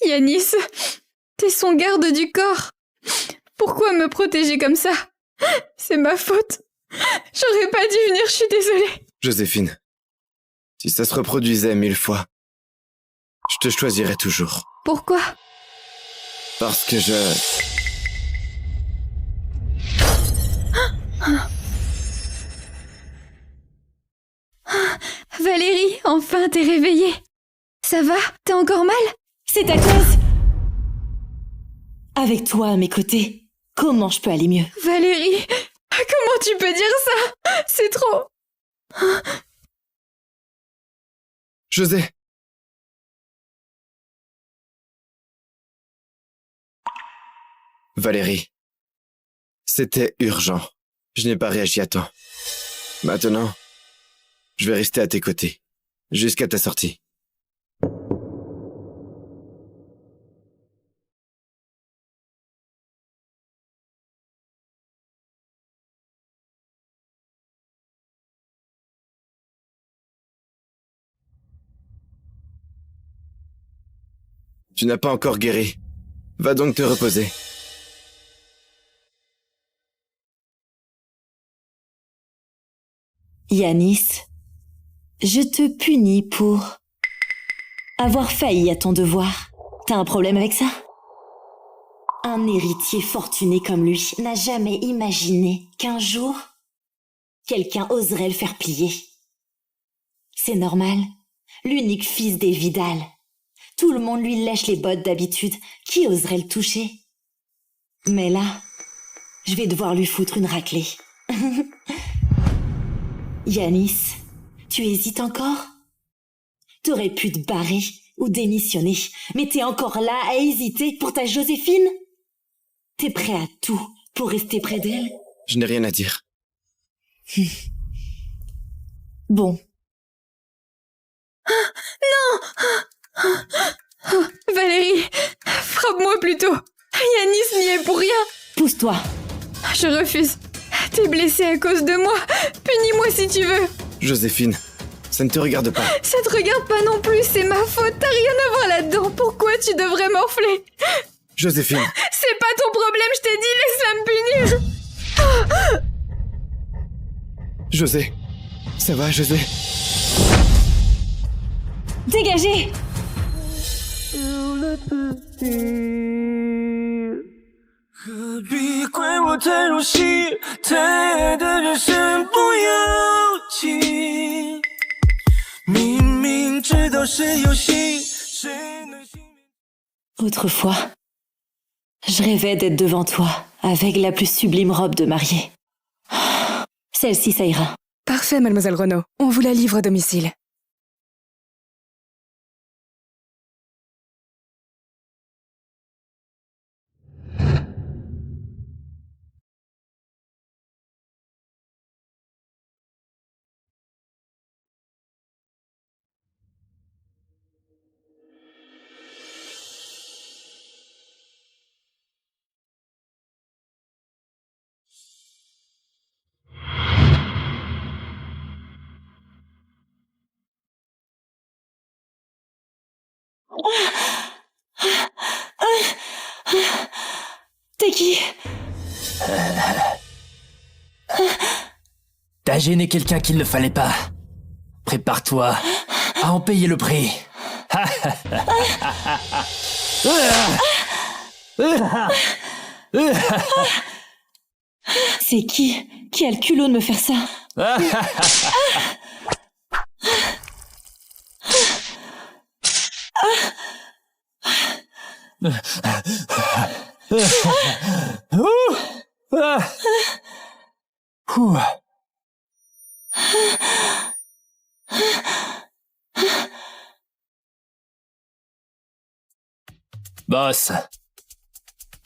Yanis, t'es son garde du corps. Pourquoi me protéger comme ça? C'est ma faute. J'aurais pas dû venir, je suis désolée. Joséphine, si ça se reproduisait 1000 fois, je te choisirais toujours. Pourquoi? Parce que je... Enfin, t'es réveillée. Ça va? T'as encore mal? C'est à cause... Avec toi à mes côtés, comment je peux aller mieux? Valérie, comment tu peux dire ça? C'est trop... José. Valérie. C'était urgent. Je n'ai pas réagi à temps. Maintenant, je vais rester à tes côtés. Jusqu'à ta sortie. Tu n'as pas encore guéri. Va donc te reposer. Yanis, je te punis pour avoir failli à ton devoir. T'as un problème avec ça? Un héritier fortuné comme lui n'a jamais imaginé qu'un jour, quelqu'un oserait le faire plier. C'est normal. L'unique fils des Vidal. Tout le monde lui lèche les bottes d'habitude. Qui oserait le toucher? Mais là, je vais devoir lui foutre une raclée. Yanis, tu hésites encore? T'aurais pu te barrer ou démissionner, mais t'es encore là à hésiter pour ta Joséphine? T'es prêt à tout pour rester près d'elle? Je n'ai rien à dire. Bon. Non! Valérie, frappe-moi plutôt. Yanis n'y est pour rien. Pousse-toi. Je refuse. T'es blessée à cause de moi. Punis-moi si tu veux. Joséphine, ça ne te regarde pas. Ça te regarde pas non plus, c'est ma faute. T'as rien à voir là-dedans. Pourquoi tu devrais m'enfler? Joséphine. C'est pas ton problème, je t'ai dit, laisse-la me punir. José. Ça va, José? Dégagez! Autrefois, je rêvais d'être devant toi, avec la plus sublime robe de mariée. Celle-ci, ça ira. Parfait, mademoiselle Renaud. On vous la livre à domicile. T'es qui? T'as gêné quelqu'un qu'il ne fallait pas. Prépare-toi à en payer le prix. C'est qui? Qui a le culot de me faire ça? Boss,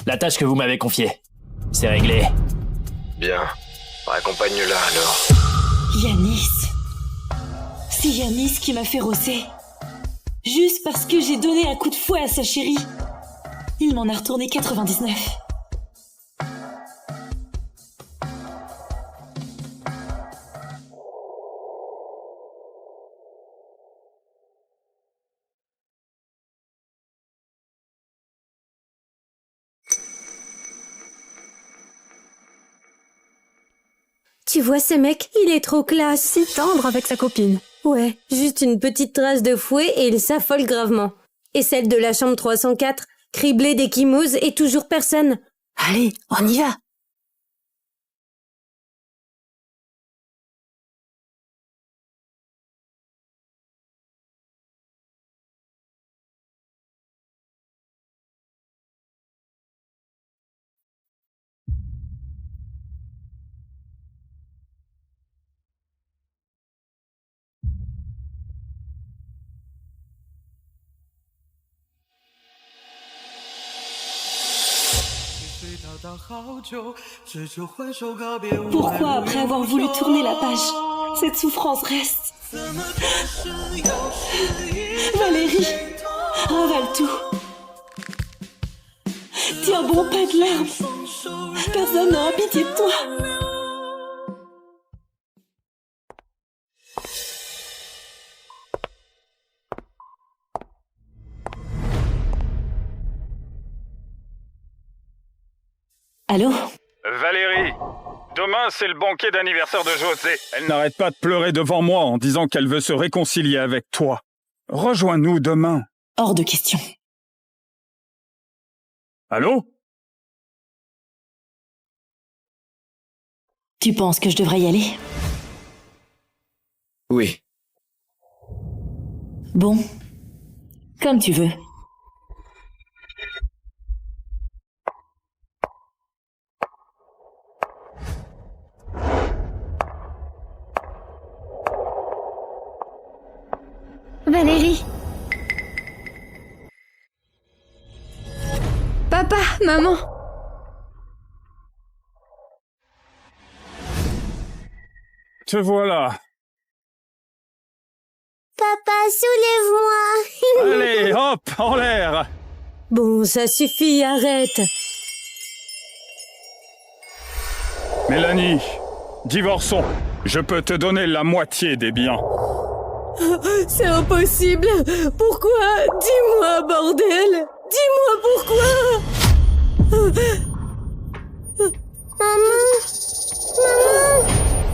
la tâche que vous m'avez confiée, c'est réglé. Bien, raccompagne-la alors. Yanis. C'est Yanis qui m'a fait rosser. Juste parce que j'ai donné un coup de fouet à sa chérie. Il m'en a retourné 99. Tu vois ce mec, il est trop classe. Si tendre avec sa copine. Ouais, juste une petite trace de fouet et il s'affole gravement. Et celle de la chambre 304, criblée d'échymoses et toujours personne. Allez, on y va. Pourquoi, après avoir voulu tourner la page, cette souffrance reste? Valérie, ravale tout. Tiens bon, pas de larmes. Personne n'aura pitié de toi. Allô? Valérie, demain c'est le banquet d'anniversaire de José. Elle n'arrête pas de pleurer devant moi en disant qu'elle veut se réconcilier avec toi. Rejoins-nous demain. Hors de question. Allô? Tu penses que je devrais y aller? Oui. Bon, comme tu veux. Valérie. Papa, maman. Te voilà. Papa, soulève-moi. Allez, hop, en l'air. Bon, ça suffit, arrête. Mélanie, divorçons. Je peux te donner la moitié des biens. C'est impossible. Pourquoi? Dis-moi, bordel. Dis-moi pourquoi. Maman.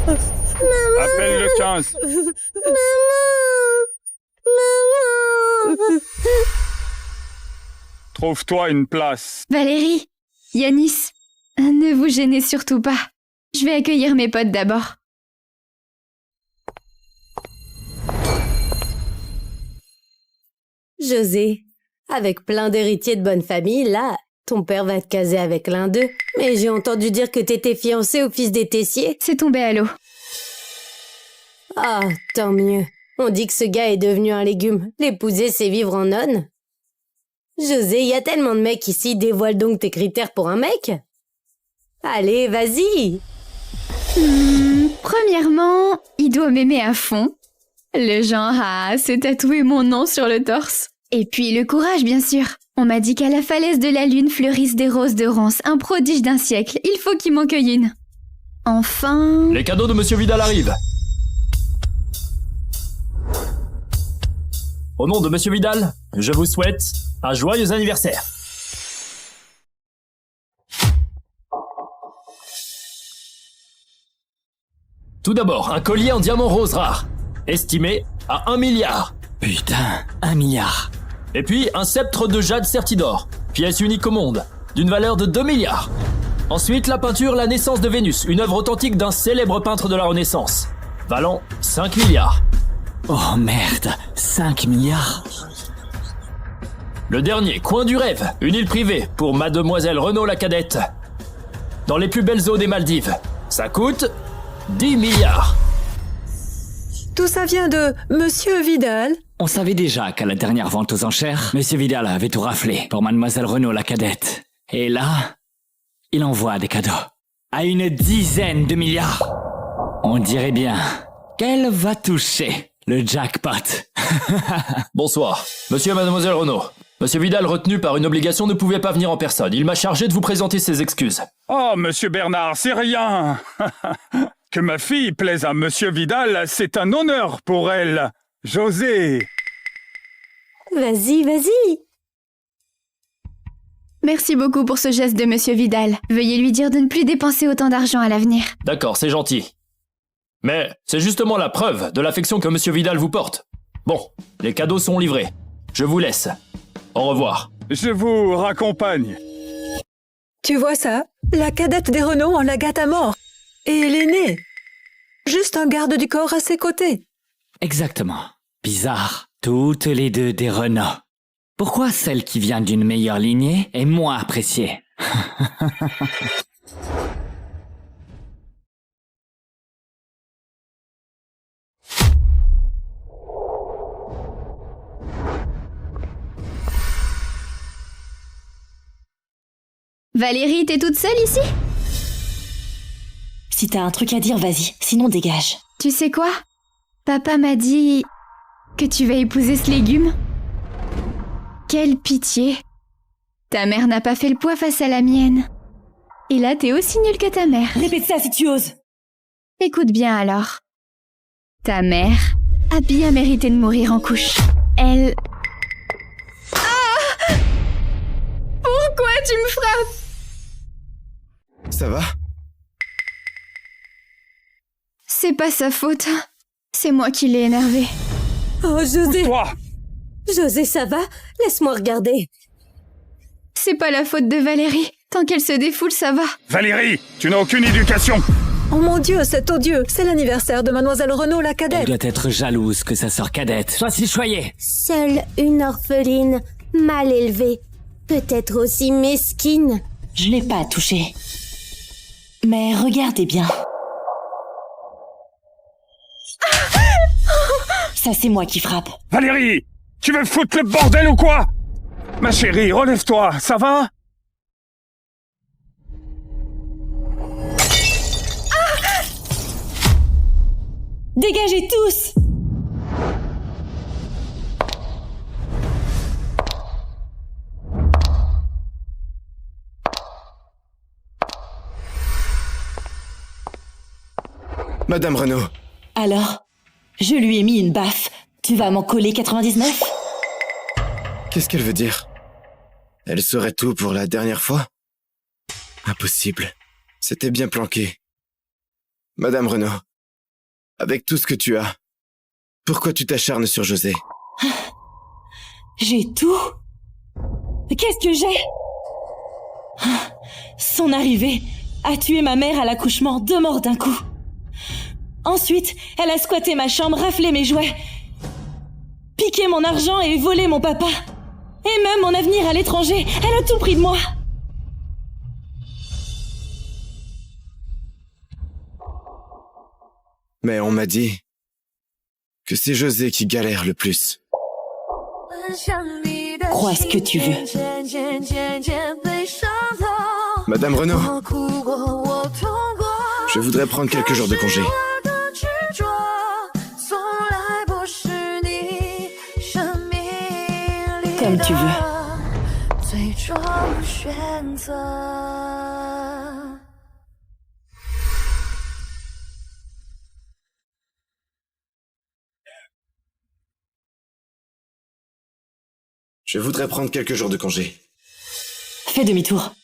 Maman. Maman. Appelle le 15. Maman. Trouve-toi une place. Valérie, Yanis, ne vous gênez surtout pas. Je vais accueillir mes potes d'abord. José, avec plein d'héritiers de bonne famille, là, ton père va te caser avec l'un d'eux. Mais j'ai entendu dire que t'étais fiancé au fils des Tessiers. C'est tombé à l'eau. Ah, tant mieux. On dit que ce gars est devenu un légume. L'épouser, c'est vivre en nonne. José, il y a tellement de mecs ici, dévoile donc tes critères pour un mec. Allez, vas-y. Premièrement, il doit m'aimer à fond. Le genre à se tatouer mon nom sur le torse. Et puis le courage, bien sûr. On m'a dit qu'à la falaise de la lune fleurissent des roses de Rance, un prodige d'un siècle. Il faut qu'il m'en cueille une. Enfin... Les cadeaux de Monsieur Vidal arrivent. Au nom de Monsieur Vidal, je vous souhaite un joyeux anniversaire. Tout d'abord, un collier en diamant rose rare, estimé à 1 milliard. Putain, 1 milliard. Et puis, un sceptre de jade Certidor, pièce unique au monde, d'une valeur de 2 milliards. Ensuite, la peinture La Naissance de Vénus, une œuvre authentique d'un célèbre peintre de la Renaissance, valant 5 milliards. Oh merde, 5 milliards. Le dernier, Coin du Rêve, une île privée pour Mademoiselle Renaud la cadette, dans les plus belles eaux des Maldives. Ça coûte 10 milliards. Tout ça vient de Monsieur Vidal. On savait déjà qu'à la dernière vente aux enchères, Monsieur Vidal avait tout raflé pour Mademoiselle Renaud la cadette. Et là, il envoie des cadeaux. À une dizaine de milliards. On dirait bien qu'elle va toucher le jackpot. Bonsoir, Monsieur et Mademoiselle Renaud. Monsieur Vidal, retenu par une obligation, ne pouvait pas venir en personne. Il m'a chargé de vous présenter ses excuses. Oh, Monsieur Bernard, c'est rien. Que ma fille plaise à Monsieur Vidal, c'est un honneur pour elle. José. Vas-y, vas-y. Merci beaucoup pour ce geste de Monsieur Vidal. Veuillez lui dire de ne plus dépenser autant d'argent à l'avenir. D'accord, c'est gentil. Mais c'est justement la preuve de l'affection que Monsieur Vidal vous porte. Bon, les cadeaux sont livrés. Je vous laisse. Au revoir. Je vous raccompagne. Tu vois ça? La cadette des Renaud en la gâte à mort. Et l'aîné. Juste un garde du corps à ses côtés. Exactement. Bizarre. Toutes les deux des Renaud. Pourquoi celle qui vient d'une meilleure lignée est moins appréciée? Valérie, t'es toute seule ici? Si t'as un truc à dire, vas-y, sinon dégage. Tu sais quoi? Papa m'a dit que tu vas épouser ce légume. Quelle pitié. Ta mère n'a pas fait le poids face à la mienne. Et là, t'es aussi nulle que ta mère. Répète ça si tu oses. Écoute bien alors. Ta mère a bien mérité de mourir en couche. Elle... Ah! Pourquoi tu me frappes? Ça va? C'est pas sa faute. C'est moi qui l'ai énervé. Oh, José! Toi! José, ça va? Laisse-moi regarder. C'est pas la faute de Valérie. Tant qu'elle se défoule, ça va. Valérie, tu n'as aucune éducation. Oh mon Dieu, c'est odieux. C'est l'anniversaire de Mademoiselle Renaud, la cadette. Elle doit être jalouse que sa sœur cadette soit si choyée. Seule une orpheline, mal élevée, peut-être aussi mesquine. Je l'ai pas touchée. Mais regardez bien. Ça, c'est moi qui frappe. Valérie, tu veux foutre le bordel ou quoi? Ma chérie, relève-toi, ça va? Dégagez tous! Madame Renaud. Alors, je lui ai mis une baffe. Tu vas m'en coller 99? Qu'est-ce qu'elle veut dire? Elle saurait tout pour la dernière fois? Impossible. C'était bien planqué. Madame Renaud, avec tout ce que tu as, pourquoi tu t'acharnes sur José? J'ai tout? Qu'est-ce que j'ai? Son arrivée a tué ma mère à l'accouchement, 2 morts d'un coup. Ensuite, elle a squatté ma chambre, raflé mes jouets, piqué mon argent et volé mon papa. Et même mon avenir à l'étranger. Elle a tout pris de moi. Mais on m'a dit que c'est José qui galère le plus. Crois ce que tu veux. Madame Renaud, je voudrais prendre quelques jours de congé. Comme tu veux. Je voudrais prendre quelques jours de congé. Fais demi-tour.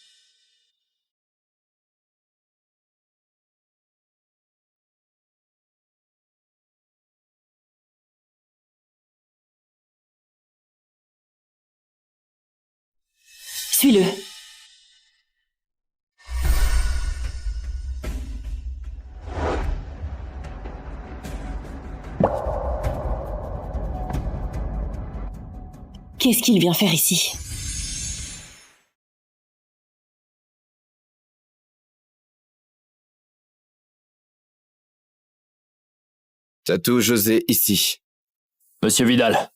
Suis-le. Qu'est-ce qu'il vient faire ici? Tatoue José ici. Monsieur Vidal,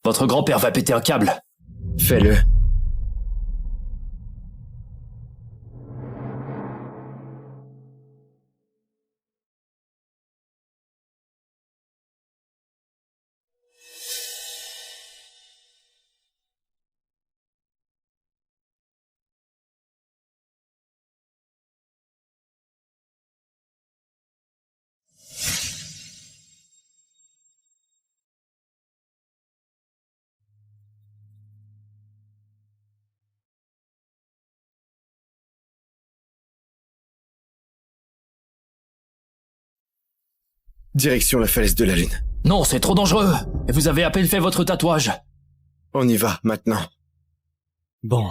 votre grand-père va péter un câble. Fais-le. Direction la falaise de la Lune. Non, c'est trop dangereux. Et vous avez à peine fait votre tatouage. On y va, maintenant. Bon.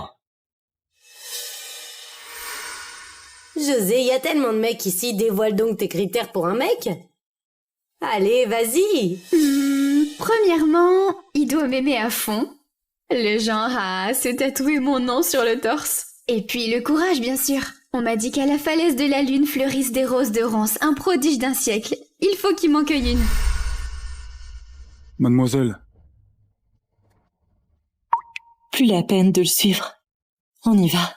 José, y a tellement de mecs ici, dévoile donc tes critères pour un mec. Allez, vas-y. Premièrement, il doit m'aimer à fond. Le genre à se tatouer mon nom sur le torse. Et puis le courage, bien sûr. On m'a dit qu'à la falaise de la Lune fleurissent des roses de Rance, un prodige d'un siècle. Il faut qu'il m'en cueille une. Mademoiselle. Plus la peine de le suivre. On y va.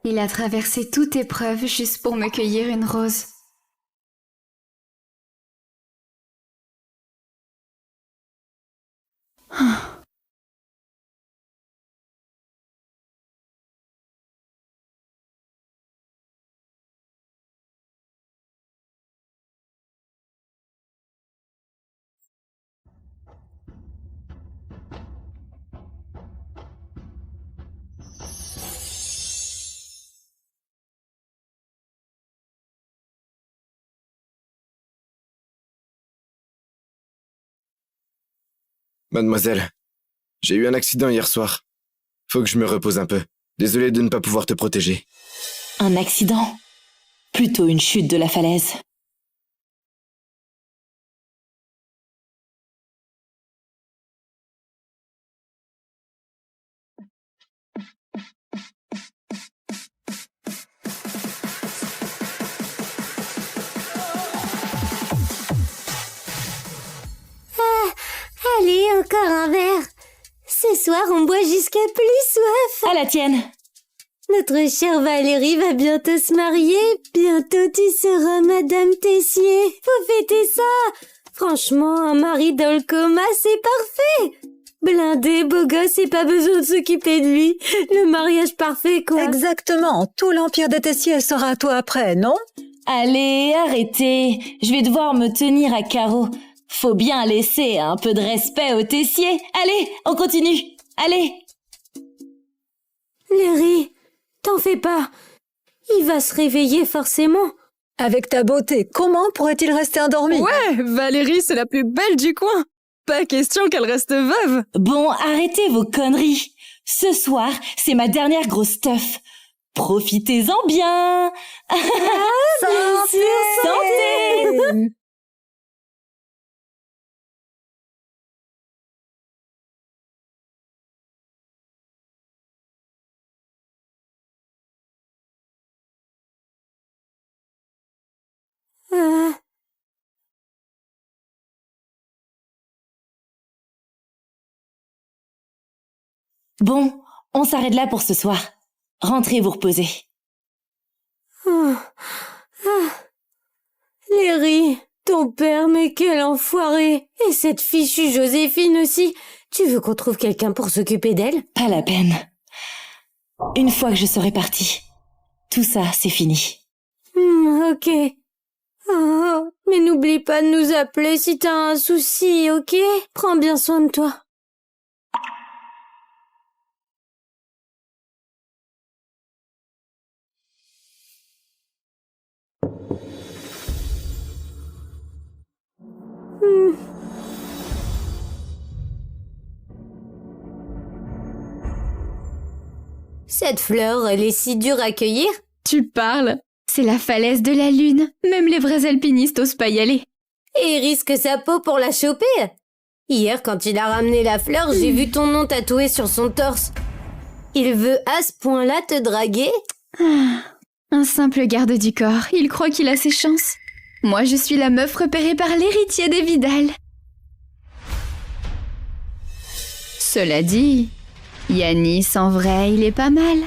Il a traversé toute épreuve juste pour me cueillir une rose. Mademoiselle, j'ai eu un accident hier soir. Faut que je me repose un peu. Désolé de ne pas pouvoir te protéger. Un accident? Plutôt une chute de la falaise. Allez, encore un verre. Ce soir, on boit jusqu'à plus soif. À la tienne. Notre chère Valérie va bientôt se marier. Bientôt, tu seras Madame Tessier. Faut fêter ça. Franchement, un mari dans le coma, c'est parfait. Blindé, beau gosse et pas besoin de s'occuper de lui. Le mariage parfait, quoi. Exactement. Tout l'empire des Tessiers sera à toi après, non? Allez, arrêtez. Je vais devoir me tenir à carreau. Faut bien laisser un peu de respect aux Tessiers. Allez, on continue. Allez. Larry, t'en fais pas. Il va se réveiller forcément. Avec ta beauté, comment pourrait-il rester endormi? Ouais, Valérie, c'est la plus belle du coin. Pas question qu'elle reste veuve. Bon, arrêtez vos conneries. Ce soir, c'est ma dernière grosse teuf. Profitez-en bien. Santé. Santé. Bon, on s'arrête là pour ce soir. Rentrez vous reposer. Larry, ton père, mais quel enfoiré. Et cette fichue Joséphine aussi. Tu veux qu'on trouve quelqu'un pour s'occuper d'elle? Pas la peine. Une fois que je serai partie, tout ça, c'est fini. Ok. Oh, mais n'oublie pas de nous appeler si t'as un souci, ok? Prends bien soin de toi. Cette fleur, elle est si dure à cueillir? Tu parles? C'est la falaise de la lune. Même les vrais alpinistes osent pas y aller. Et il risque sa peau pour la choper. Hier, quand il a ramené la fleur, j'ai vu ton nom tatoué sur son torse. Il veut à ce point-là te draguer? Un simple garde du corps. Il croit qu'il a ses chances. Moi, je suis la meuf repérée par l'héritier des Vidal. Cela dit, Yanis, en vrai, il est pas mal.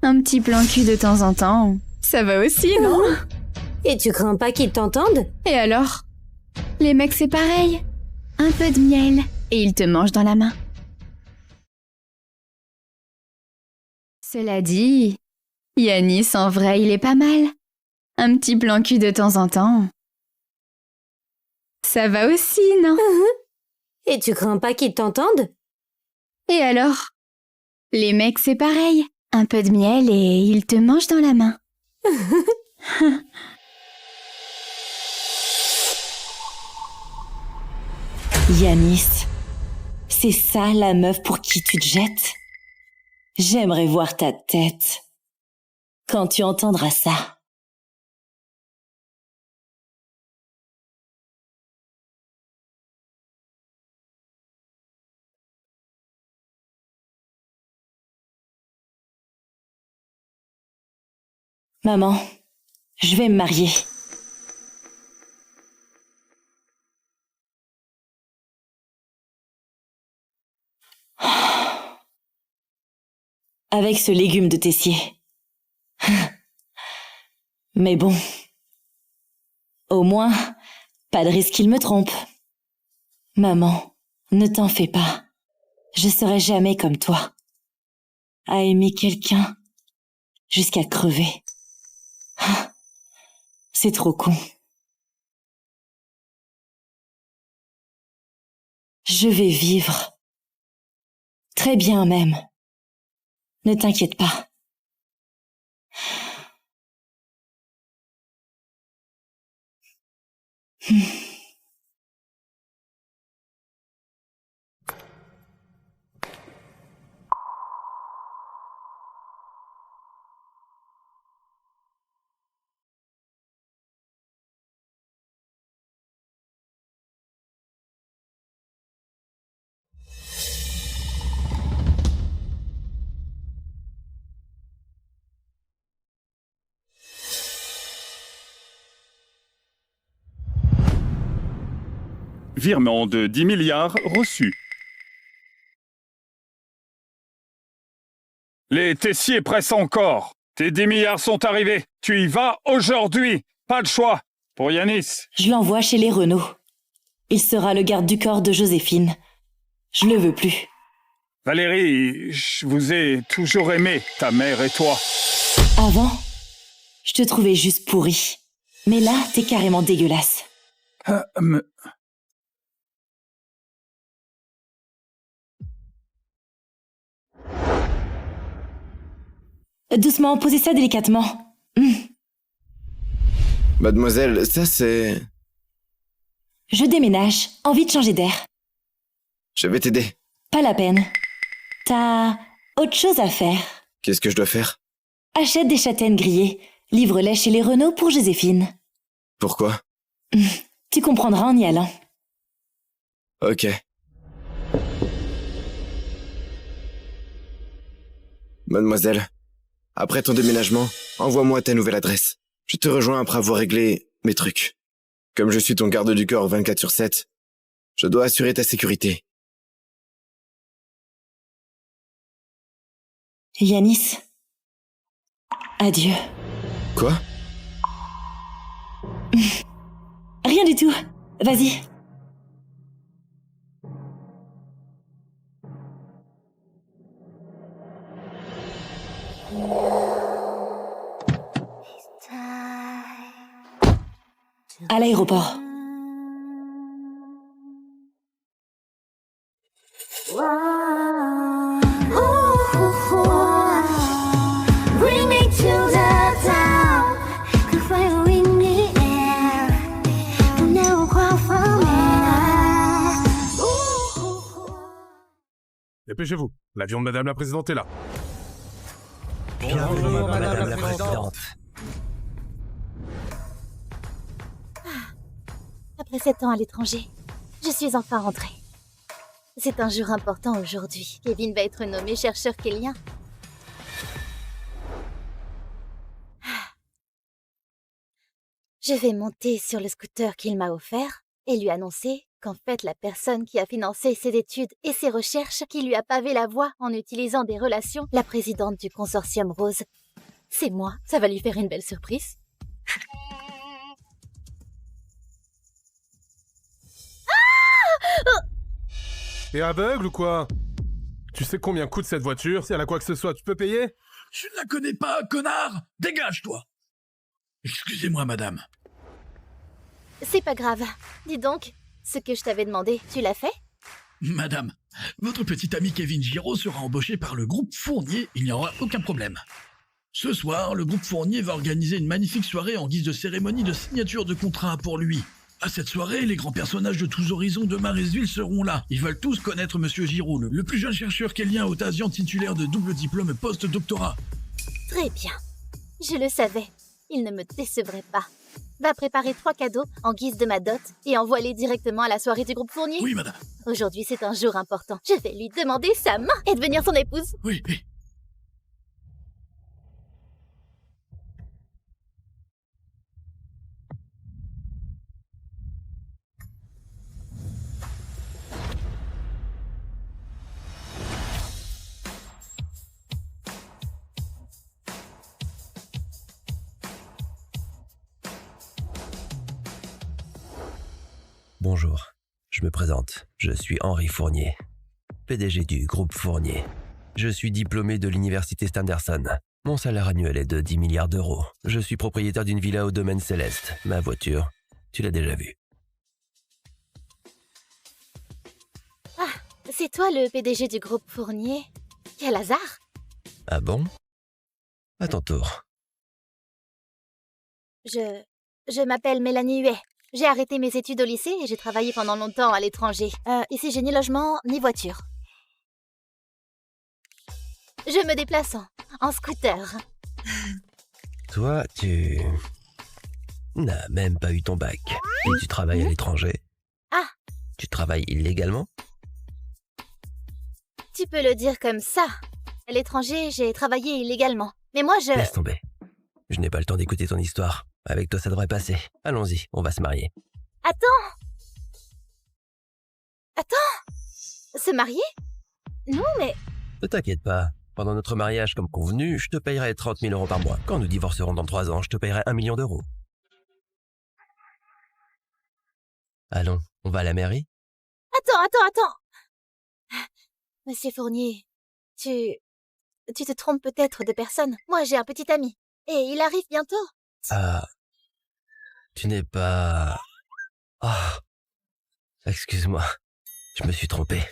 Un petit plan cul de temps en temps, ça va aussi, non? Et tu crains pas qu'ils t'entendent? Et alors? Les mecs, c'est pareil. Un peu de miel, et ils te mangent dans la main. Cela dit, Yanis, en vrai, il est pas mal. Un petit plan cul de temps en temps. Ça va aussi, non? Et tu crains pas qu'ils t'entendent? Et alors? Les mecs, c'est pareil. Un peu de miel et ils te mangent dans la main. Yanis, c'est ça la meuf pour qui tu te jettes? J'aimerais voir ta tête quand tu entendras ça. Maman, je vais me marier. Avec ce légume de Tessier. Mais bon. Au moins, pas de risque qu'il me trompe. Maman, ne t'en fais pas. Je serai jamais comme toi. À aimer quelqu'un jusqu'à crever. C'est trop con. Je vais vivre. Très bien même. Ne t'inquiète pas. Virement de 10 milliards reçu. Les Tessiers pressent encore. Tes 10 milliards sont arrivés. Tu y vas aujourd'hui. Pas de choix. Pour Yanis. Je l'envoie chez les Renault. Il sera le garde du corps de Joséphine. Je le veux plus. Valérie, je vous ai toujours aimé, ta mère et toi. Avant, je te trouvais juste pourri. Mais là, t'es carrément dégueulasse. Doucement, posez ça délicatement. Mademoiselle, ça c'est... Je déménage. Envie de changer d'air. Je vais t'aider. Pas la peine. T'as autre chose à faire. Qu'est-ce que je dois faire? Achète des châtaignes grillées. Livre-les chez les Renault pour Joséphine. Pourquoi? Tu comprendras en y allant. Ok. Mademoiselle, après ton déménagement, envoie-moi ta nouvelle adresse. Je te rejoins après avoir réglé mes trucs. Comme je suis ton garde du corps 24/7, je dois assurer ta sécurité. Yanis. Adieu. Quoi? Rien du tout. Vas-y. À l'aéroport. Dépêchez-vous, l'avion de Madame la Présidente est là. Bonjour, Madame la Présidente. Après 7 ans à l'étranger, je suis enfin rentrée. C'est un jour important aujourd'hui. Kevin va être nommé chercheur kellien. Je vais monter sur le scooter qu'il m'a offert et lui annoncer qu'en fait la personne qui a financé ses études et ses recherches, qui lui a pavé la voie en utilisant des relations, la présidente du consortium Rose, c'est moi. Ça va lui faire une belle surprise. T'es aveugle ou quoi? Tu sais combien coûte cette voiture? Si elle a quoi que ce soit, tu peux payer? Je ne la connais pas, connard! Dégage-toi! Excusez-moi, madame. C'est pas grave. Dis donc, ce que je t'avais demandé, tu l'as fait? Madame, votre petit ami Kevin Giraud sera embauché par le groupe Fournier, il n'y aura aucun problème. Ce soir, le groupe Fournier va organiser une magnifique soirée en guise de cérémonie de signature de contrat pour lui. À cette soirée, les grands personnages de tous horizons de Maresville seront là. Ils veulent tous connaître Monsieur Giraud, le plus jeune chercheur kellien Autasian titulaire de double diplôme post-doctorat. Très bien. Je le savais. Il ne me décevrait pas. Va préparer 3 cadeaux en guise de ma dot et envoie-les directement à la soirée du groupe Fournier. Oui, madame. Aujourd'hui, c'est un jour important. Je vais lui demander sa main et devenir son épouse. Oui, oui. Bonjour, je me présente. Je suis Henri Fournier, PDG du groupe Fournier. Je suis diplômé de l'université Standerson. Mon salaire annuel est de 10 milliards d'euros. Je suis propriétaire d'une villa au domaine céleste. Ma voiture, tu l'as déjà vue. Ah, c'est toi le PDG du groupe Fournier? Quel hasard! Ah bon? À ton tour. Je m'appelle Mélanie Huet. J'ai arrêté mes études au lycée et j'ai travaillé pendant longtemps à l'étranger. Ici, j'ai ni logement, ni voiture. Je me déplace en scooter. Toi, tu n'as même pas eu ton bac. Et tu travailles à l'étranger. Ah, Tu travailles illégalement? tu peux le dire comme ça. À l'étranger, j'ai travaillé illégalement. Mais moi, je... Laisse tomber. Je n'ai pas le temps d'écouter ton histoire. Avec toi, ça devrait passer. Allons-y, on va se marier. Attends! Se marier? Non, mais... Ne t'inquiète pas. Pendant notre mariage, comme convenu, je te payerai 30 000 euros par mois. Quand nous divorcerons dans 3 ans, je te payerai 1 million d'euros. Allons, on va à la mairie? Attends! Monsieur Fournier, tu te trompes peut-être de personne. Moi, j'ai un petit ami. Et il arrive bientôt. Ah... Tu n'es pas... Ah... Excuse-moi. Je me suis trompé.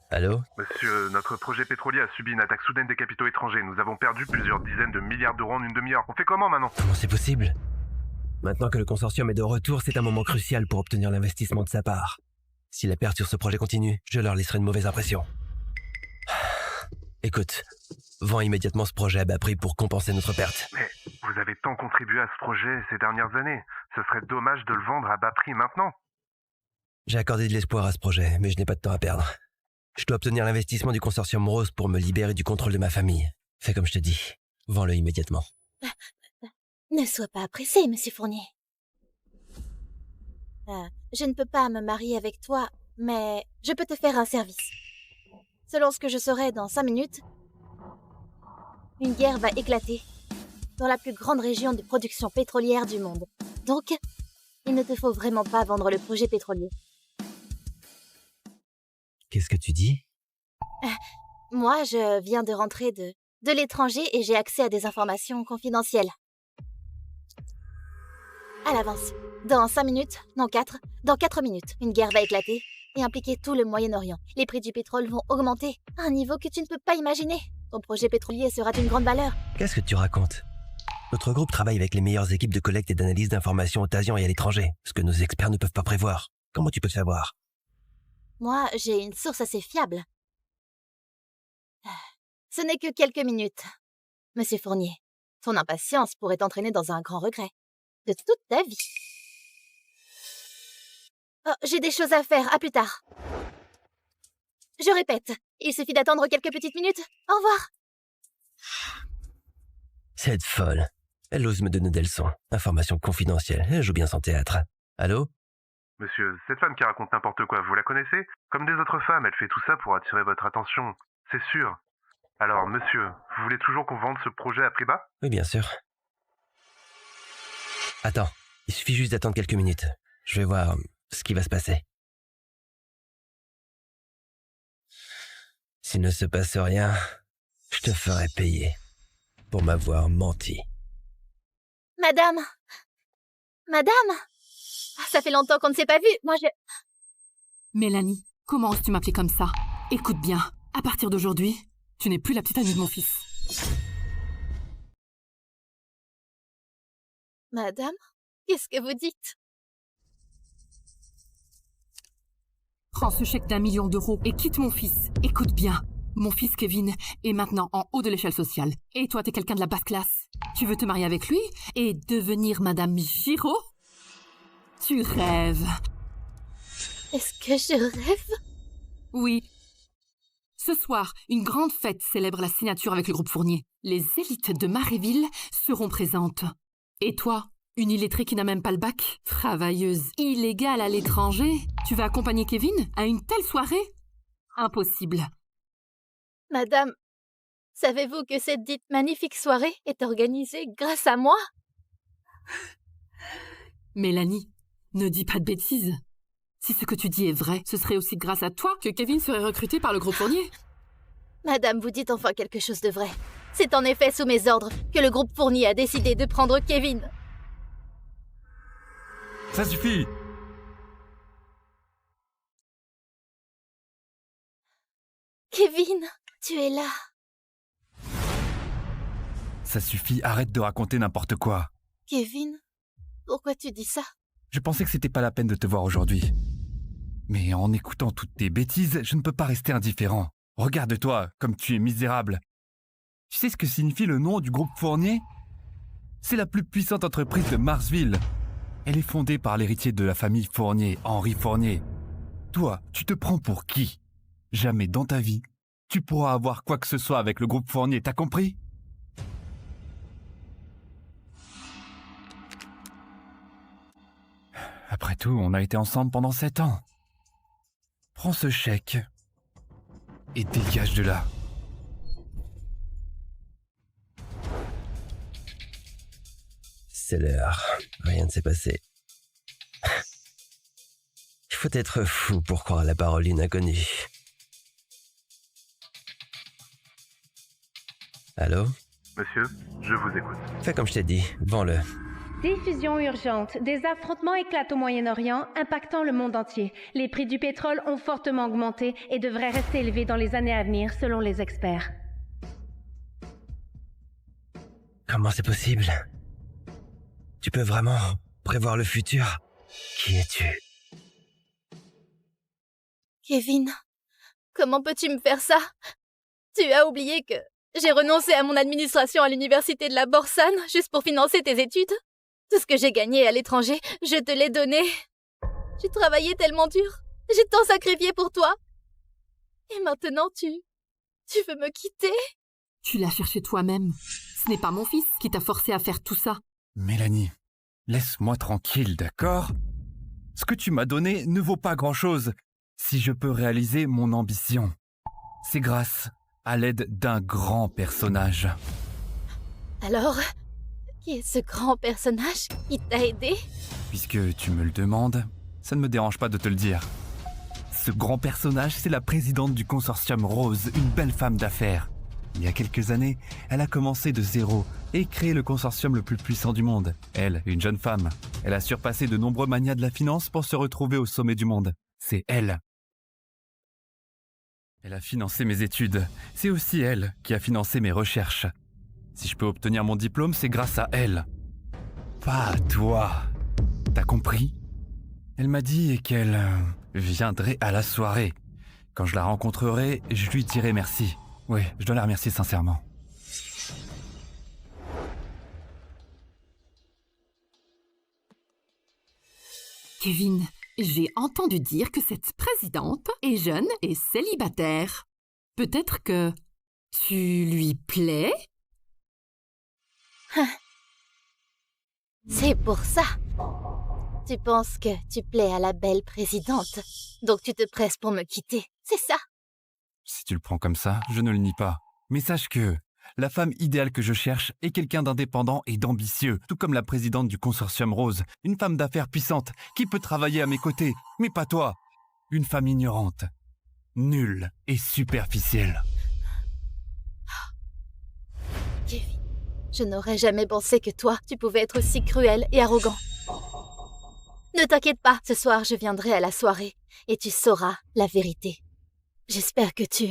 Allô? Monsieur, notre projet pétrolier a subi une attaque soudaine des capitaux étrangers. Nous avons perdu plusieurs dizaines de milliards d'euros en une demi-heure. On fait comment maintenant? Comment c'est possible? Maintenant que le consortium est de retour, c'est un moment crucial pour obtenir l'investissement de sa part. Si la perte sur ce projet continue, je leur laisserai une mauvaise impression. Écoute, vends immédiatement ce projet à bas prix pour compenser notre perte. Mais vous avez tant contribué à ce projet ces dernières années. Ce serait dommage de le vendre à bas prix maintenant. J'ai accordé de l'espoir à ce projet, mais je n'ai pas de temps à perdre. Je dois obtenir l'investissement du consortium Rose pour me libérer du contrôle de ma famille. Fais comme je te dis. Vends-le immédiatement. Ne sois pas pressé, monsieur Fournier. Je ne peux pas me marier avec toi, mais je peux te faire un service. Selon ce que je saurai dans 5 minutes, une guerre va éclater dans la plus grande région de production pétrolière du monde. Donc, il ne te faut vraiment pas vendre le projet pétrolier. Qu'est-ce que tu dis? Moi, je viens de rentrer de l'étranger et j'ai accès à des informations confidentielles. À l'avance. Dans 5 minutes, non 4, dans 4 minutes, une guerre va éclater et impliquer tout le Moyen-Orient. Les prix du pétrole vont augmenter à un niveau que tu ne peux pas imaginer. Ton projet pétrolier sera d'une grande valeur. Qu'est-ce que tu racontes? Notre groupe travaille avec les meilleures équipes de collecte et d'analyse d'informations au Tasian et à l'étranger, ce que nos experts ne peuvent pas prévoir. Comment tu peux le savoir? Moi, j'ai une source assez fiable. Ce n'est que quelques minutes. Monsieur Fournier, ton impatience pourrait t'entraîner dans un grand regret. De toute ta vie. Oh, j'ai des choses à faire, à plus tard. Je répète, il suffit d'attendre quelques petites minutes. Au revoir. Cette folle. Elle ose me donner des leçons. Informations confidentielles. Elle joue bien son théâtre. Allô? Monsieur, cette femme qui raconte n'importe quoi, vous la connaissez? Comme des autres femmes, elle fait tout ça pour attirer votre attention. C'est sûr. Alors, monsieur, vous voulez toujours qu'on vende ce projet à prix bas? Oui, bien sûr. Attends, il suffit juste d'attendre quelques minutes. Je vais voir ce qui va se passer. S'il ne se passe rien, je te ferai payer pour m'avoir menti. Madame, ça fait longtemps qu'on ne s'est pas vu. Moi, Mélanie, comment oses-tu m'appeler comme ça? Écoute bien, à partir d'aujourd'hui, tu n'es plus la petite amie de mon fils. Madame, qu'est-ce que vous dites? Prends ce chèque d'1 million d'euros et quitte mon fils. Écoute bien, mon fils Kevin est maintenant en haut de l'échelle sociale. Et toi, t'es quelqu'un de la basse classe. Tu veux te marier avec lui et devenir Madame Giraud? Tu rêves. Est-ce que je rêve? Oui. Ce soir, une grande fête célèbre la signature avec le groupe Fournier. Les élites de Maréville seront présentes. Et toi, une illettrée qui n'a même pas le bac, travailleuse illégale à l'étranger, tu vas accompagner Kevin à une telle soirée? Impossible. Madame, savez-vous que cette dite magnifique soirée est organisée grâce à moi? Mélanie, Ne dis pas de bêtises. Si ce que tu dis est vrai, ce serait aussi grâce à toi que Kevin serait recruté par le groupe Fournier. Madame, vous dites enfin quelque chose de vrai. C'est en effet sous mes ordres que le groupe Fournier a décidé de prendre Kevin. Ça suffit! Kevin, tu es là. Ça suffit, arrête de raconter n'importe quoi. Kevin, pourquoi tu dis ça? Je pensais que c'était pas la peine de te voir aujourd'hui. Mais en écoutant toutes tes bêtises, je ne peux pas rester indifférent. Regarde-toi, comme tu es misérable. Tu sais ce que signifie le nom du groupe Fournier? C'est la plus puissante entreprise de Marsville. Elle est fondée par l'héritier de la famille Fournier, Henry Fournier. Toi, tu te prends pour qui? Jamais dans ta vie, tu pourras avoir quoi que ce soit avec le groupe Fournier, t'as compris? Après tout, on a été ensemble pendant 7 ans. Prends ce chèque et dégage de là. C'est l'heure. Rien ne s'est passé. Il faut être fou pour croire à la parole d'une inconnue. Allô? Monsieur, je vous écoute. Fais comme je t'ai dit, vends-le. Diffusion urgente. Des affrontements éclatent au Moyen-Orient, impactant le monde entier. Les prix du pétrole ont fortement augmenté et devraient rester élevés dans les années à venir, selon les experts. Comment c'est possible? Tu peux vraiment prévoir le futur? Qui es-tu? Kevin, comment peux-tu me faire ça? Tu as oublié que j'ai renoncé à mon administration à l'université de la Borsane juste pour financer tes études? Tout ce que j'ai gagné à l'étranger, je te l'ai donné. J'ai travaillé tellement dur. J'ai tant sacrifié pour toi. Et maintenant, tu veux me quitter? Tu l'as cherché toi-même. Ce n'est pas mon fils qui t'a forcé à faire tout ça. Mélanie, laisse-moi tranquille, d'accord? Ce que tu m'as donné ne vaut pas grand-chose si je peux réaliser mon ambition. C'est grâce à l'aide d'un grand personnage. Alors, qui est ce grand personnage qui t'a aidé? Puisque tu me le demandes, ça ne me dérange pas de te le dire. Ce grand personnage, c'est la présidente du consortium Rose, une belle femme d'affaires. Il y a quelques années, elle a commencé de zéro et créé le consortium le plus puissant du monde. Elle, une jeune femme, elle a surpassé de nombreux magnats de la finance pour se retrouver au sommet du monde. C'est elle. Elle a financé mes études. C'est aussi elle qui a financé mes recherches. Si je peux obtenir mon diplôme, c'est grâce à elle. Pas à toi. T'as compris? Elle m'a dit qu'elle viendrait à la soirée. Quand je la rencontrerai, je lui dirai merci. Oui, je dois la remercier sincèrement. Kevin, j'ai entendu dire que cette présidente est jeune et célibataire. Peut-être que tu lui plais? C'est pour ça. Tu penses que tu plais à la belle présidente, donc tu te presses pour me quitter, c'est ça? Si tu le prends comme ça, je ne le nie pas. Mais sache que la femme idéale que je cherche est quelqu'un d'indépendant et d'ambitieux, tout comme la présidente du consortium Rose, une femme d'affaires puissante qui peut travailler à mes côtés, mais pas toi. Une femme ignorante, nulle et superficielle. Kevin, je n'aurais jamais pensé que toi, tu pouvais être aussi cruel et arrogant. Ne t'inquiète pas, ce soir je viendrai à la soirée et tu sauras la vérité. J'espère que tu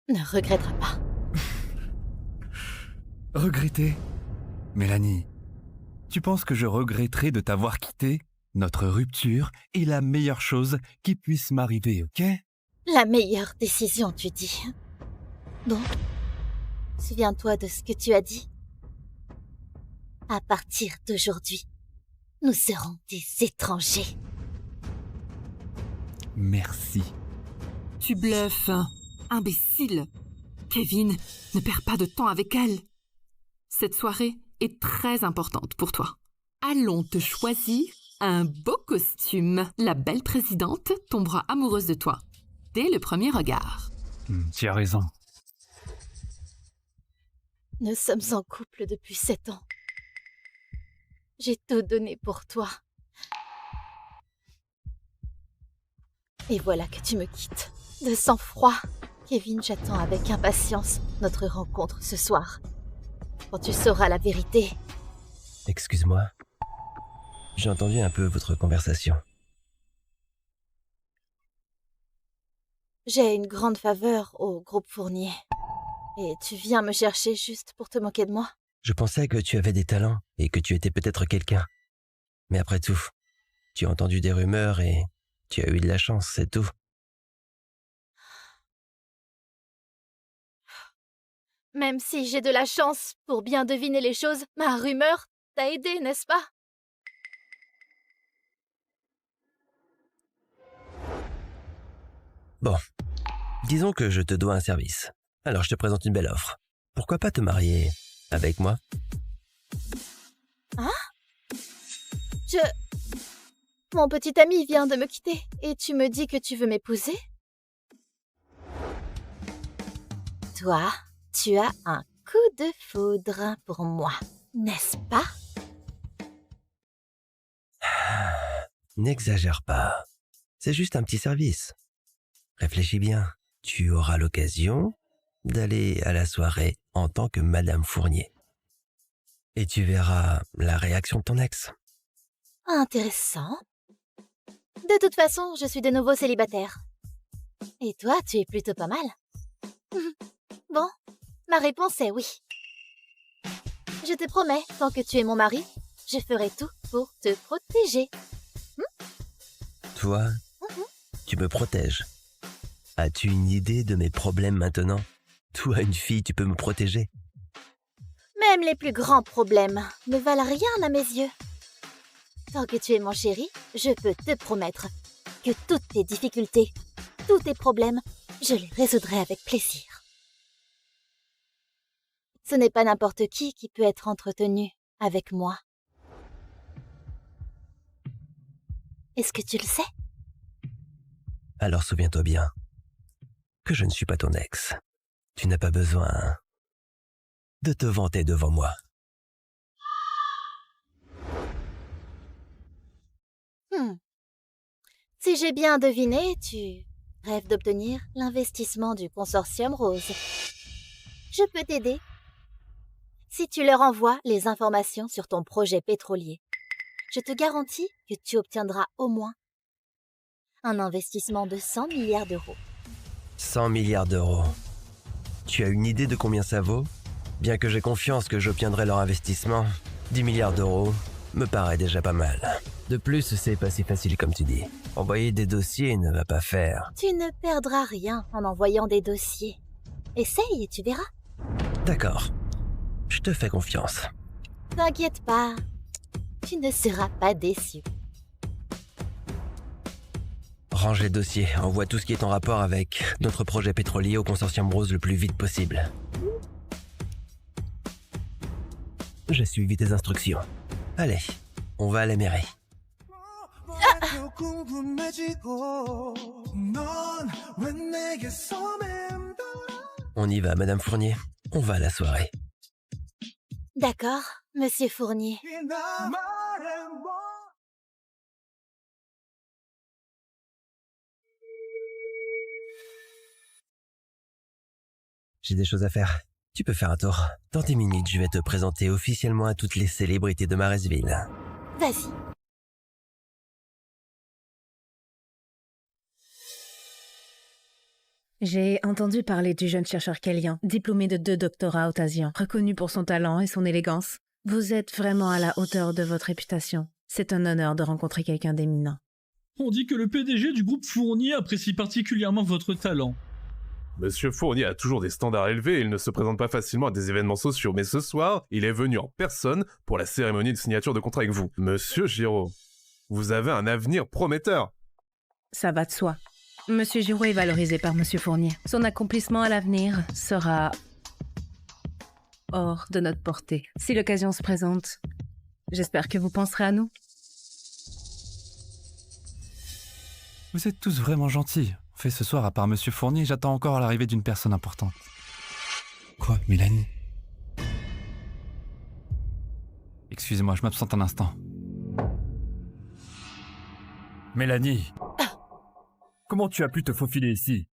ne regretteras pas. Regretter? Mélanie, tu penses que je regretterai de t'avoir quitté? Notre rupture est la meilleure chose qui puisse m'arriver, ok? La meilleure décision, tu dis. Donc, souviens-toi de ce que tu as dit. À partir d'aujourd'hui, nous serons des étrangers. Merci. Tu bluffes, imbécile. Kevin, ne perds pas de temps avec elle. Cette soirée est très importante pour toi. Allons te choisir un beau costume. La belle présidente tombera amoureuse de toi dès le premier regard. Tu as raison. Nous sommes en couple depuis 7 ans. J'ai tout donné pour toi. Et voilà que tu me quittes. De sang-froid. Kevin, j'attends avec impatience notre rencontre ce soir. Quand tu sauras la vérité. Excuse-moi. J'ai entendu un peu votre conversation. J'ai une grande faveur au groupe Fournier. Et tu viens me chercher juste pour te moquer de moi? Je pensais que tu avais des talents et que tu étais peut-être quelqu'un. Mais après tout, tu as entendu des rumeurs et tu as eu de la chance, c'est tout. Même si j'ai de la chance pour bien deviner les choses, ma rumeur t'a aidé, n'est-ce pas? Bon, disons que je te dois un service. Alors je te présente une belle offre. Pourquoi pas te marier avec moi? Hein? Mon petit ami vient de me quitter et tu me dis que tu veux m'épouser? Toi, tu as un coup de foudre pour moi, n'est-ce pas? N'exagère pas. C'est juste un petit service. Réfléchis bien. Tu auras l'occasion d'aller à la soirée en tant que Madame Fournier. Et tu verras la réaction de ton ex. Intéressant. De toute façon, je suis de nouveau célibataire. Et toi, tu es plutôt pas mal. Bon, ma réponse est oui. Je te promets, tant que tu es mon mari, je ferai tout pour te protéger. Toi, tu me protèges. As-tu une idée de mes problèmes maintenant? Toi, une fille, tu peux me protéger? Même les plus grands problèmes ne valent rien à mes yeux. Tant que tu es mon chéri, je peux te promettre que toutes tes difficultés, tous tes problèmes, je les résoudrai avec plaisir. Ce n'est pas n'importe qui peut être entretenu avec moi. Est-ce que tu le sais? Alors souviens-toi bien que je ne suis pas ton ex. Tu n'as pas besoin de te vanter devant moi. Si j'ai bien deviné, tu rêves d'obtenir l'investissement du consortium Rose. Je peux t'aider. Si tu leur envoies les informations sur ton projet pétrolier, je te garantis que tu obtiendras au moins un investissement de 100 milliards d'euros. 100 milliards d'euros. Tu as une idée de combien ça vaut? Bien que j'ai confiance que j'obtiendrai leur investissement, 10 milliards d'euros me paraît déjà pas mal. De plus, c'est pas si facile comme tu dis. Envoyer des dossiers ne va pas faire. Tu ne perdras rien en envoyant des dossiers. Essaye et tu verras. D'accord. Je te fais confiance. T'inquiète pas. Tu ne seras pas déçu. Range les dossiers, envoie tout ce qui est en rapport avec notre projet pétrolier au consortium Rose le plus vite possible. J'ai suivi tes instructions. Allez, on va à la mairie. On y va, Madame Fournier. On va à la soirée. D'accord, Monsieur Fournier. J'ai des choses à faire. Tu peux faire un tour. Dans 10 minutes, je vais te présenter officiellement à toutes les célébrités de Maresville. Vas-y. J'ai entendu parler du jeune chercheur Kellyan, diplômé de 2 doctorats au Tasian, reconnu pour son talent et son élégance. Vous êtes vraiment à la hauteur de votre réputation. C'est un honneur de rencontrer quelqu'un d'éminent. On dit que le PDG du groupe Fournier apprécie particulièrement votre talent. Monsieur Fournier a toujours des standards élevés et il ne se présente pas facilement à des événements sociaux, mais ce soir, il est venu en personne pour la cérémonie de signature de contrat avec vous. Monsieur Giraud, vous avez un avenir prometteur. Ça va de soi. Monsieur Giraud est valorisé par Monsieur Fournier. Son accomplissement à l'avenir sera hors de notre portée. Si l'occasion se présente, j'espère que vous penserez à nous. Vous êtes tous vraiment gentils. En fait, ce soir, à part Monsieur Fournier, j'attends encore l'arrivée d'une personne importante. Quoi, Mélanie? Excusez-moi, je m'absente un instant. Mélanie! Comment tu as pu te faufiler ici?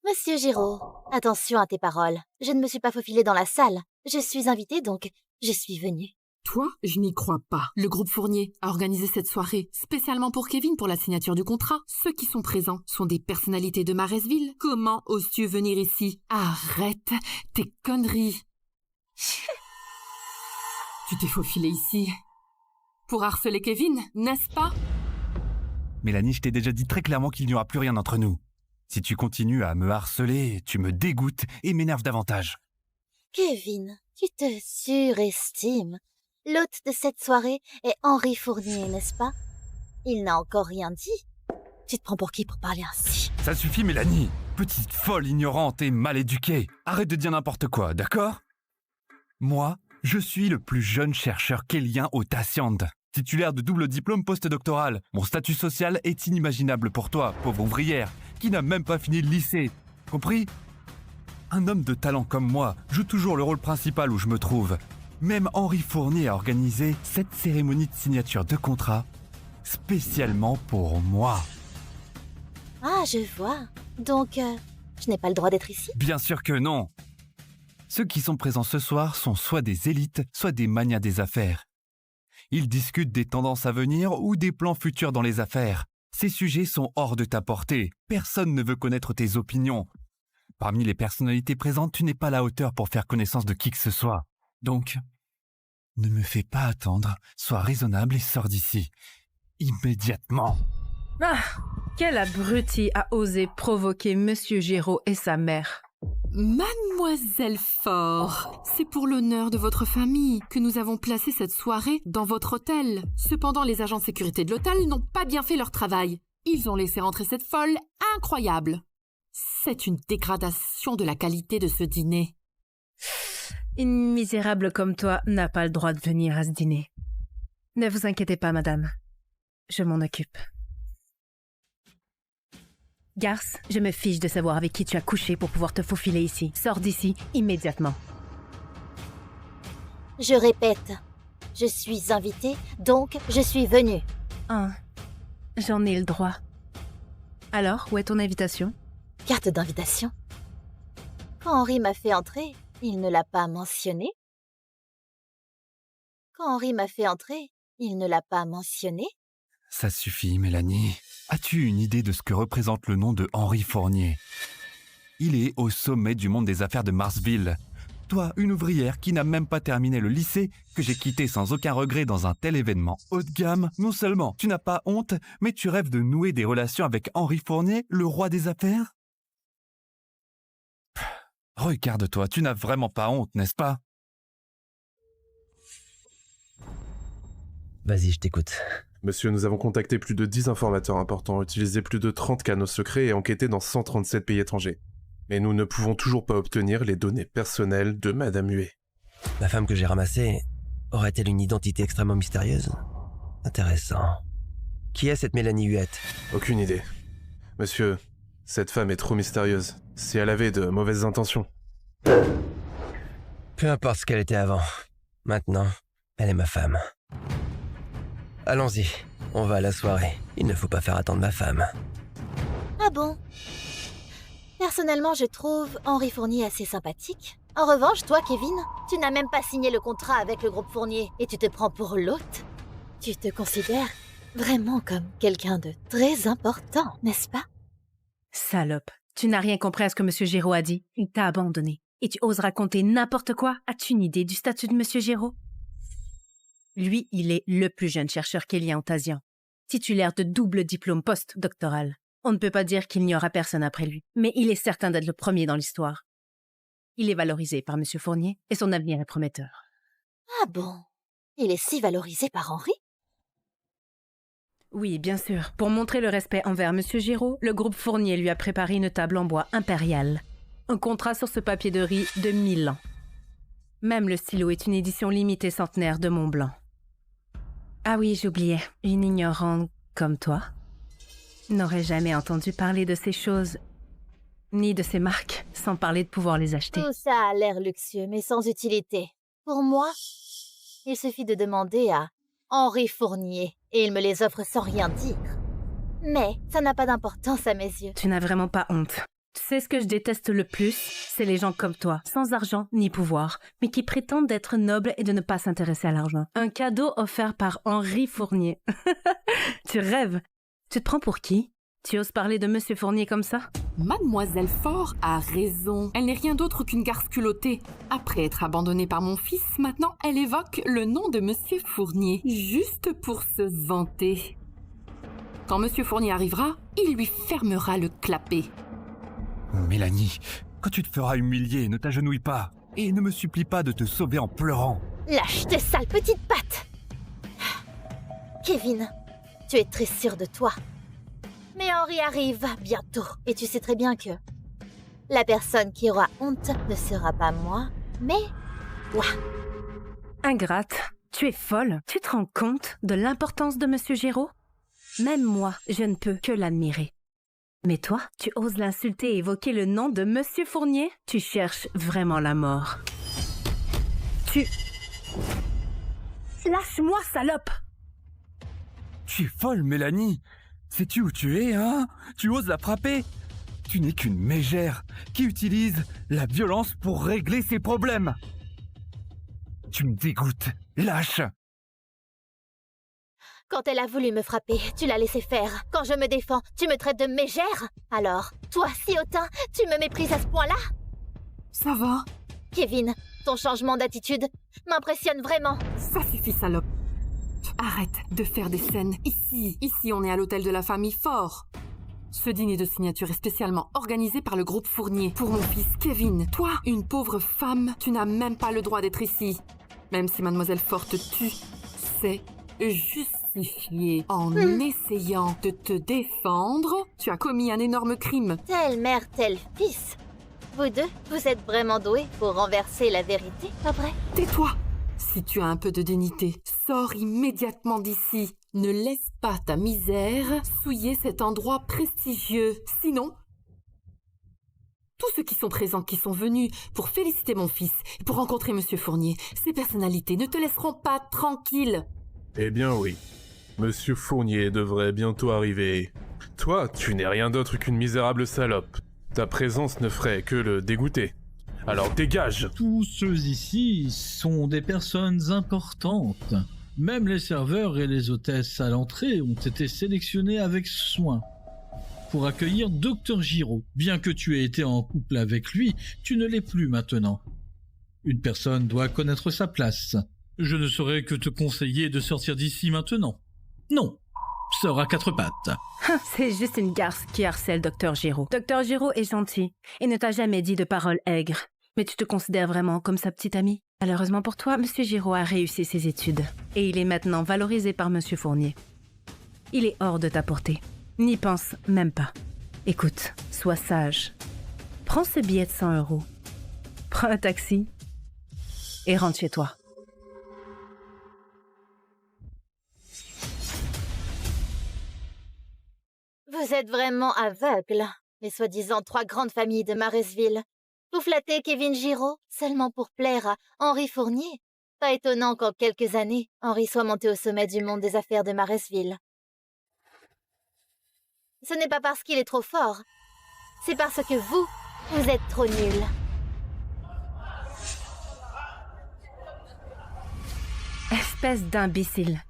Monsieur Giraud, attention à tes paroles. Je ne me suis pas faufilée dans la salle. Je suis invitée, donc je suis venue. Toi, je n'y crois pas. Le groupe Fournier a organisé cette soirée spécialement pour Kevin pour la signature du contrat. Ceux qui sont présents sont des personnalités de Maresville. Comment oses-tu venir ici? Arrête tes conneries. Tu t'es faufilé ici pour harceler Kevin, n'est-ce pas? Mélanie, je t'ai déjà dit très clairement qu'il n'y aura plus rien entre nous. Si tu continues à me harceler, tu me dégoûtes et m'énerves davantage. Kevin, tu te surestimes. L'hôte de cette soirée est Henri Fournier, n'est-ce pas? Il n'a encore rien dit. Tu te prends pour qui pour parler ainsi? Ça suffit, Mélanie. Petite folle, ignorante et mal éduquée. Arrête de dire n'importe quoi, d'accord? Moi, je suis le plus jeune chercheur kélien au Tassiand. Titulaire de double diplôme postdoctoral. Mon statut social est inimaginable pour toi, pauvre ouvrière, qui n'a même pas fini le lycée. Compris? Un homme de talent comme moi joue toujours le rôle principal où je me trouve. Même Henri Fournier a organisé cette cérémonie de signature de contrat spécialement pour moi. Ah, je vois. Donc, je n'ai pas le droit d'être ici? Bien sûr que non. Ceux qui sont présents ce soir sont soit des élites, soit des manias des affaires. Ils discutent des tendances à venir ou des plans futurs dans les affaires. Ces sujets sont hors de ta portée. Personne ne veut connaître tes opinions. Parmi les personnalités présentes, tu n'es pas à la hauteur pour faire connaissance de qui que ce soit. Donc, ne me fais pas attendre, sois raisonnable et sors d'ici. Immédiatement. Ah, quel abruti a osé provoquer Monsieur Giraud et sa mère. Mademoiselle Faure, c'est pour l'honneur de votre famille que nous avons placé cette soirée dans votre hôtel. Cependant, les agents de sécurité de l'hôtel n'ont pas bien fait leur travail. Ils ont laissé rentrer cette folle incroyable. C'est une dégradation de la qualité de ce dîner. Une misérable comme toi n'a pas le droit de venir à ce dîner. Ne vous inquiétez pas, madame. Je m'en occupe. Garce, je me fiche de savoir avec qui tu as couché pour pouvoir te faufiler ici. Sors d'ici immédiatement. Je répète, je suis invitée, donc je suis venue. Ah, j'en ai le droit. Alors, où est ton invitation? Carte d'invitation. Quand Henri m'a fait entrer, il ne l'a pas mentionné. Quand Henri m'a fait entrer, il ne l'a pas mentionné. Ça suffit, Mélanie. As-tu une idée de ce que représente le nom de Henri Fournier? Il est au sommet du monde des affaires de Marsville. Toi, une ouvrière qui n'a même pas terminé le lycée, que j'ai quitté sans aucun regret dans un tel événement haut de gamme, non seulement tu n'as pas honte, mais tu rêves de nouer des relations avec Henri Fournier, le roi des affaires? Regarde-toi, tu n'as vraiment pas honte, n'est-ce pas? Vas-y, je t'écoute. Monsieur, nous avons contacté plus de 10 informateurs importants, utilisé plus de 30 canaux secrets et enquêté dans 137 pays étrangers. Mais nous ne pouvons toujours pas obtenir les données personnelles de Madame Huet. La femme que j'ai ramassée aurait-elle une identité extrêmement mystérieuse? Intéressant. Qui est cette Mélanie Huette? Aucune idée. Monsieur, cette femme est trop mystérieuse. Si elle avait de mauvaises intentions. Peu importe ce qu'elle était avant. Maintenant, elle est ma femme. Allons-y, on va à la soirée. Il ne faut pas faire attendre ma femme. Ah bon? Personnellement, je trouve Henri Fournier assez sympathique. En revanche, toi, Kevin, tu n'as même pas signé le contrat avec le groupe Fournier et tu te prends pour l'hôte. Tu te considères vraiment comme quelqu'un de très important, n'est-ce pas? Salope, tu n'as rien compris à ce que Monsieur Giraud a dit. Il t'a abandonné. Et tu oses raconter n'importe quoi? As-tu une idée du statut de Monsieur Giraud? Lui, il est le plus jeune chercheur kélien au Tassiand, titulaire de double diplôme postdoctoral. On ne peut pas dire qu'il n'y aura personne après lui, mais il est certain d'être le premier dans l'histoire. Il est valorisé par Monsieur Fournier et son avenir est prometteur. Ah bon? Il est si valorisé par Henri? Oui, bien sûr. Pour montrer le respect envers Monsieur Giraud, le groupe Fournier lui a préparé une table en bois impériale. Un contrat sur ce papier de riz de 1000 ans. Même le stylo est une édition limitée centenaire de Mont-Blanc. Ah oui, j'oubliais. Une ignorante comme toi n'aurait jamais entendu parler de ces choses, ni de ces marques, sans parler de pouvoir les acheter. Tout ça a l'air luxueux, mais sans utilité. Pour moi, il suffit de demander à Henri Fournier, et il me les offre sans rien dire. Mais ça n'a pas d'importance à mes yeux. Tu n'as vraiment pas honte. Tu sais ce que je déteste le plus? C'est les gens comme toi, sans argent ni pouvoir, mais qui prétendent d'être nobles et de ne pas s'intéresser à l'argent. Un cadeau offert par Henri Fournier. Tu rêves. Tu te prends pour qui? Tu oses parler de Monsieur Fournier comme ça? Mademoiselle Faure a raison. Elle n'est rien d'autre qu'une garce culottée. Après être abandonnée par mon fils, maintenant elle évoque le nom de Monsieur Fournier, juste pour se vanter. Quand Monsieur Fournier arrivera, il lui fermera le clapet. Mélanie, quand tu te feras humilier, ne t'agenouille pas. Et ne me supplie pas de te sauver en pleurant. Lâche tes sales petites pattes! Kevin, tu es très sûr de toi. Mais Henri arrive bientôt, et tu sais très bien que la personne qui aura honte ne sera pas moi, mais toi. Ingrate, tu es folle. Tu te rends compte de l'importance de Monsieur Géraud? Même moi, je ne peux que l'admirer. Mais toi, tu oses l'insulter et évoquer le nom de Monsieur Fournier? Tu cherches vraiment la mort. Lâche-moi, salope! Tu es folle, Mélanie. Sais-tu où tu es, hein? Tu oses la frapper? Tu n'es qu'une mégère qui utilise la violence pour régler ses problèmes. Tu me dégoûtes. Lâche! Quand elle a voulu me frapper, tu l'as laissé faire. Quand je me défends, tu me traites de mégère. Alors, toi, si hautain, tu me méprises à ce point-là? Ça va? Kevin, ton changement d'attitude m'impressionne vraiment. Ça suffit, salope. Arrête de faire des scènes. Ici, on est à l'hôtel de la famille Faure. Ce dîner de signature est spécialement organisé par le groupe Fournier pour mon fils Kevin. Toi, une pauvre femme, tu n'as même pas le droit d'être ici. Même si Mademoiselle Faure te tue, c'est justifié. En essayant de te défendre, tu as commis un énorme crime. Telle mère, tel fils. Vous deux, vous êtes vraiment doués pour renverser la vérité, pas vrai? Tais-toi! Si tu as un peu de dignité, sors immédiatement d'ici. Ne laisse pas ta misère souiller cet endroit prestigieux. Sinon, tous ceux qui sont présents, qui sont venus pour féliciter mon fils et pour rencontrer Monsieur Fournier, ces personnalités ne te laisseront pas tranquille. Eh bien oui. Monsieur Fournier devrait bientôt arriver. Toi, tu n'es rien d'autre qu'une misérable salope. Ta présence ne ferait que le dégoûter. Alors dégage! Tous ceux ici sont des personnes importantes. Même les serveurs et les hôtesses à l'entrée ont été sélectionnés avec soin pour accueillir Dr Giraud. Bien que tu aies été en couple avec lui, tu ne l'es plus maintenant. Une personne doit connaître sa place. Je ne saurais que te conseiller de sortir d'ici maintenant. Non, sors à quatre pattes. C'est juste une garce qui harcèle Dr Giraud. Dr Giraud est gentil et ne t'a jamais dit de paroles aigres. Mais tu te considères vraiment comme sa petite amie? Malheureusement pour toi, Monsieur Giraud a réussi ses études. Et il est maintenant valorisé par Monsieur Fournier. Il est hors de ta portée. N'y pense même pas. Écoute, sois sage. Prends ce billet de 100 €. Prends un taxi et rentre chez toi. Vous êtes vraiment aveugles, les soi-disant 3 grandes familles de Maresville. Vous flattez Kevin Giraud seulement pour plaire à Henri Fournier. Pas étonnant qu'en quelques années, Henri soit monté au sommet du monde des affaires de Maresville. Ce n'est pas parce qu'il est trop fort, c'est parce que vous êtes trop nuls. Espèce d'imbécile.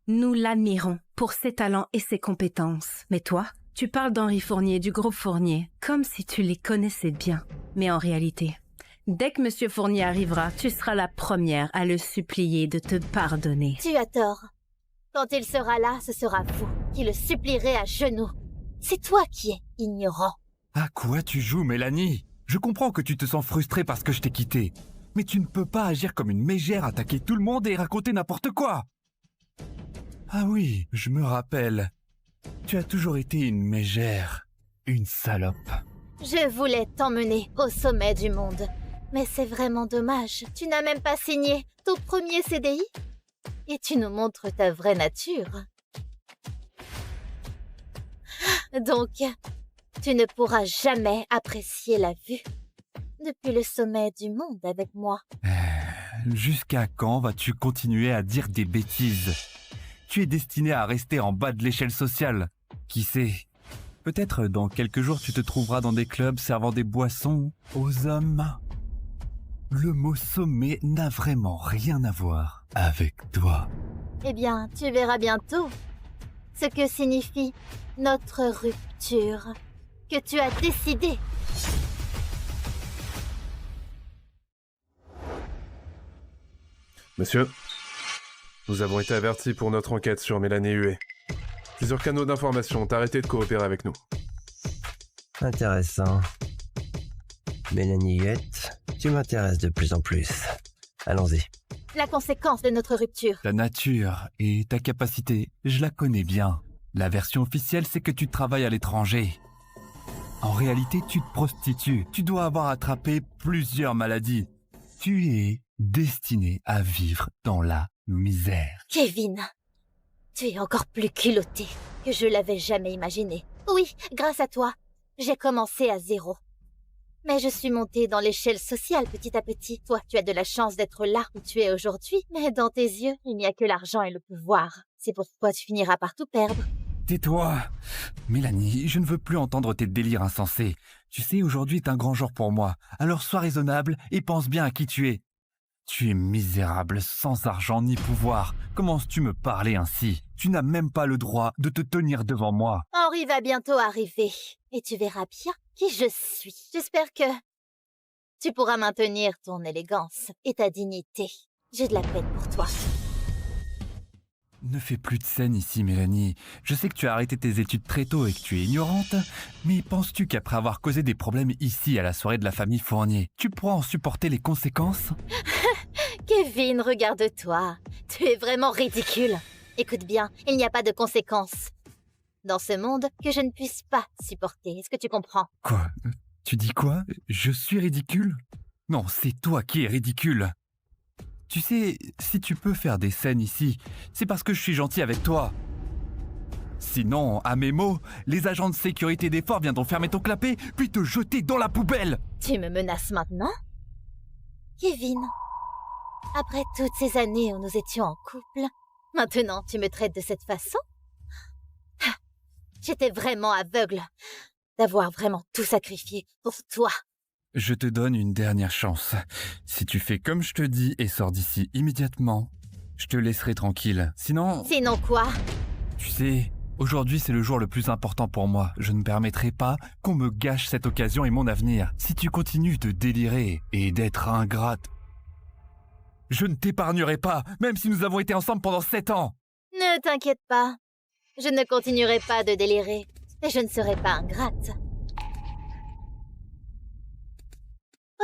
Nous l'admirons pour ses talents et ses compétences. Mais toi, tu parles d'Henri Fournier, du groupe Fournier, comme si tu les connaissais bien. Mais en réalité, dès que Monsieur Fournier arrivera, tu seras la première à le supplier de te pardonner. Tu as tort. Quand il sera là, ce sera vous qui le supplierez à genoux. C'est toi qui es ignorant. À quoi tu joues, Mélanie? Je comprends que tu te sens frustrée parce que je t'ai quitté. Mais tu ne peux pas agir comme une mégère, attaquer tout le monde et raconter n'importe quoi. Ah oui, je me rappelle. Tu as toujours été une mégère, une salope. Je voulais t'emmener au sommet du monde. Mais c'est vraiment dommage. Tu n'as même pas signé ton premier CDI. Et tu nous montres ta vraie nature. Donc, tu ne pourras jamais apprécier la vue depuis le sommet du monde avec moi. Jusqu'à quand vas-tu continuer à dire des bêtises? Tu es destiné à rester en bas de l'échelle sociale. Qui sait? Peut-être dans quelques jours tu te trouveras dans des clubs servant des boissons aux hommes. Le mot sommet n'a vraiment rien à voir avec toi. Eh bien, tu verras bientôt ce que signifie notre rupture que tu as décidé. Monsieur, nous avons été avertis pour notre enquête sur Mélanie Huet. Plusieurs canaux d'information ont arrêté de coopérer avec nous. Intéressant. Mélanie Huet, tu m'intéresses de plus en plus. Allons-y. La conséquence de notre rupture. Ta nature et ta capacité, je la connais bien. La version officielle, c'est que tu travailles à l'étranger. En réalité, tu te prostitues. Tu dois avoir attrapé plusieurs maladies. Tu es destiné à vivre dans la misère. Kevin, tu es encore plus culotté que je l'avais jamais imaginé. Oui, grâce à toi, j'ai commencé à zéro. Mais je suis montée dans l'échelle sociale petit à petit. Toi, tu as de la chance d'être là où tu es aujourd'hui. Mais dans tes yeux, il n'y a que l'argent et le pouvoir. C'est pourquoi tu finiras par tout perdre. Tais-toi! Mélanie, je ne veux plus entendre tes délires insensés. Tu sais, aujourd'hui est un grand jour pour moi. Alors sois raisonnable et pense bien à qui tu es. Tu es misérable, sans argent ni pouvoir. Commences-tu me parler ainsi? Tu n'as même pas le droit de te tenir devant moi. Henri va bientôt arriver. Et tu verras bien qui je suis. J'espère que tu pourras maintenir ton élégance et ta dignité. J'ai de la peine pour toi. Ne fais plus de scène ici, Mélanie. Je sais que tu as arrêté tes études très tôt et que tu es ignorante, mais penses-tu qu'après avoir causé des problèmes ici à la soirée de la famille Fournier, tu pourras en supporter les conséquences? Kevin, regarde-toi. Tu es vraiment ridicule. Écoute bien, il n'y a pas de conséquences dans ce monde que je ne puisse pas supporter. Est-ce que tu comprends? Quoi? Tu dis quoi? Je suis ridicule? Non, c'est toi qui es ridicule. Tu sais, si tu peux faire des scènes ici, c'est parce que je suis gentil avec toi. Sinon, à mes mots, les agents de sécurité des forts viendront fermer ton clapet, puis te jeter dans la poubelle. Tu me menaces maintenant? Kevin, après toutes ces années où nous étions en couple, maintenant tu me traites de cette façon? J'étais vraiment aveugle d'avoir vraiment tout sacrifié pour toi. Je te donne une dernière chance. Si tu fais comme je te dis et sors d'ici immédiatement, je te laisserai tranquille. Sinon... Sinon quoi? Tu sais, aujourd'hui c'est le jour le plus important pour moi. Je ne permettrai pas qu'on me gâche cette occasion et mon avenir. Si tu continues de délirer et d'être ingrate, je ne t'épargnerai pas, même si nous avons été ensemble pendant 7 ans. Ne t'inquiète pas. Je ne continuerai pas de délirer. Et je ne serai pas ingrate.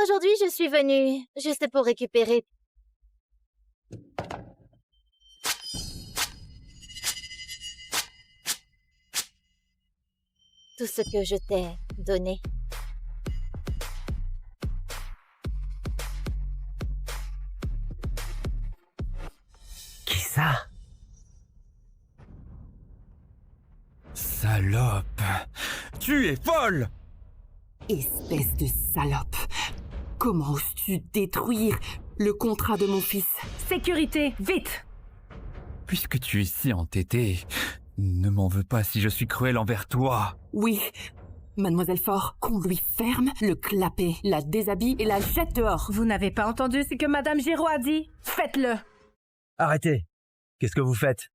Aujourd'hui, je suis venue juste pour récupérer tout ce que je t'ai donné. Qui ça? Salope! Tu es folle! Espèce de salope! Comment oses-tu détruire le contrat de mon fils? Sécurité, vite! Puisque tu es si entêtée, ne m'en veux pas si je suis cruel envers toi. Oui, Mademoiselle Fort, qu'on lui ferme le clapet, la déshabille et la jette dehors. Vous n'avez pas entendu ce que Madame Giraud a dit? Faites-le! Arrêtez! Qu'est-ce que vous faites?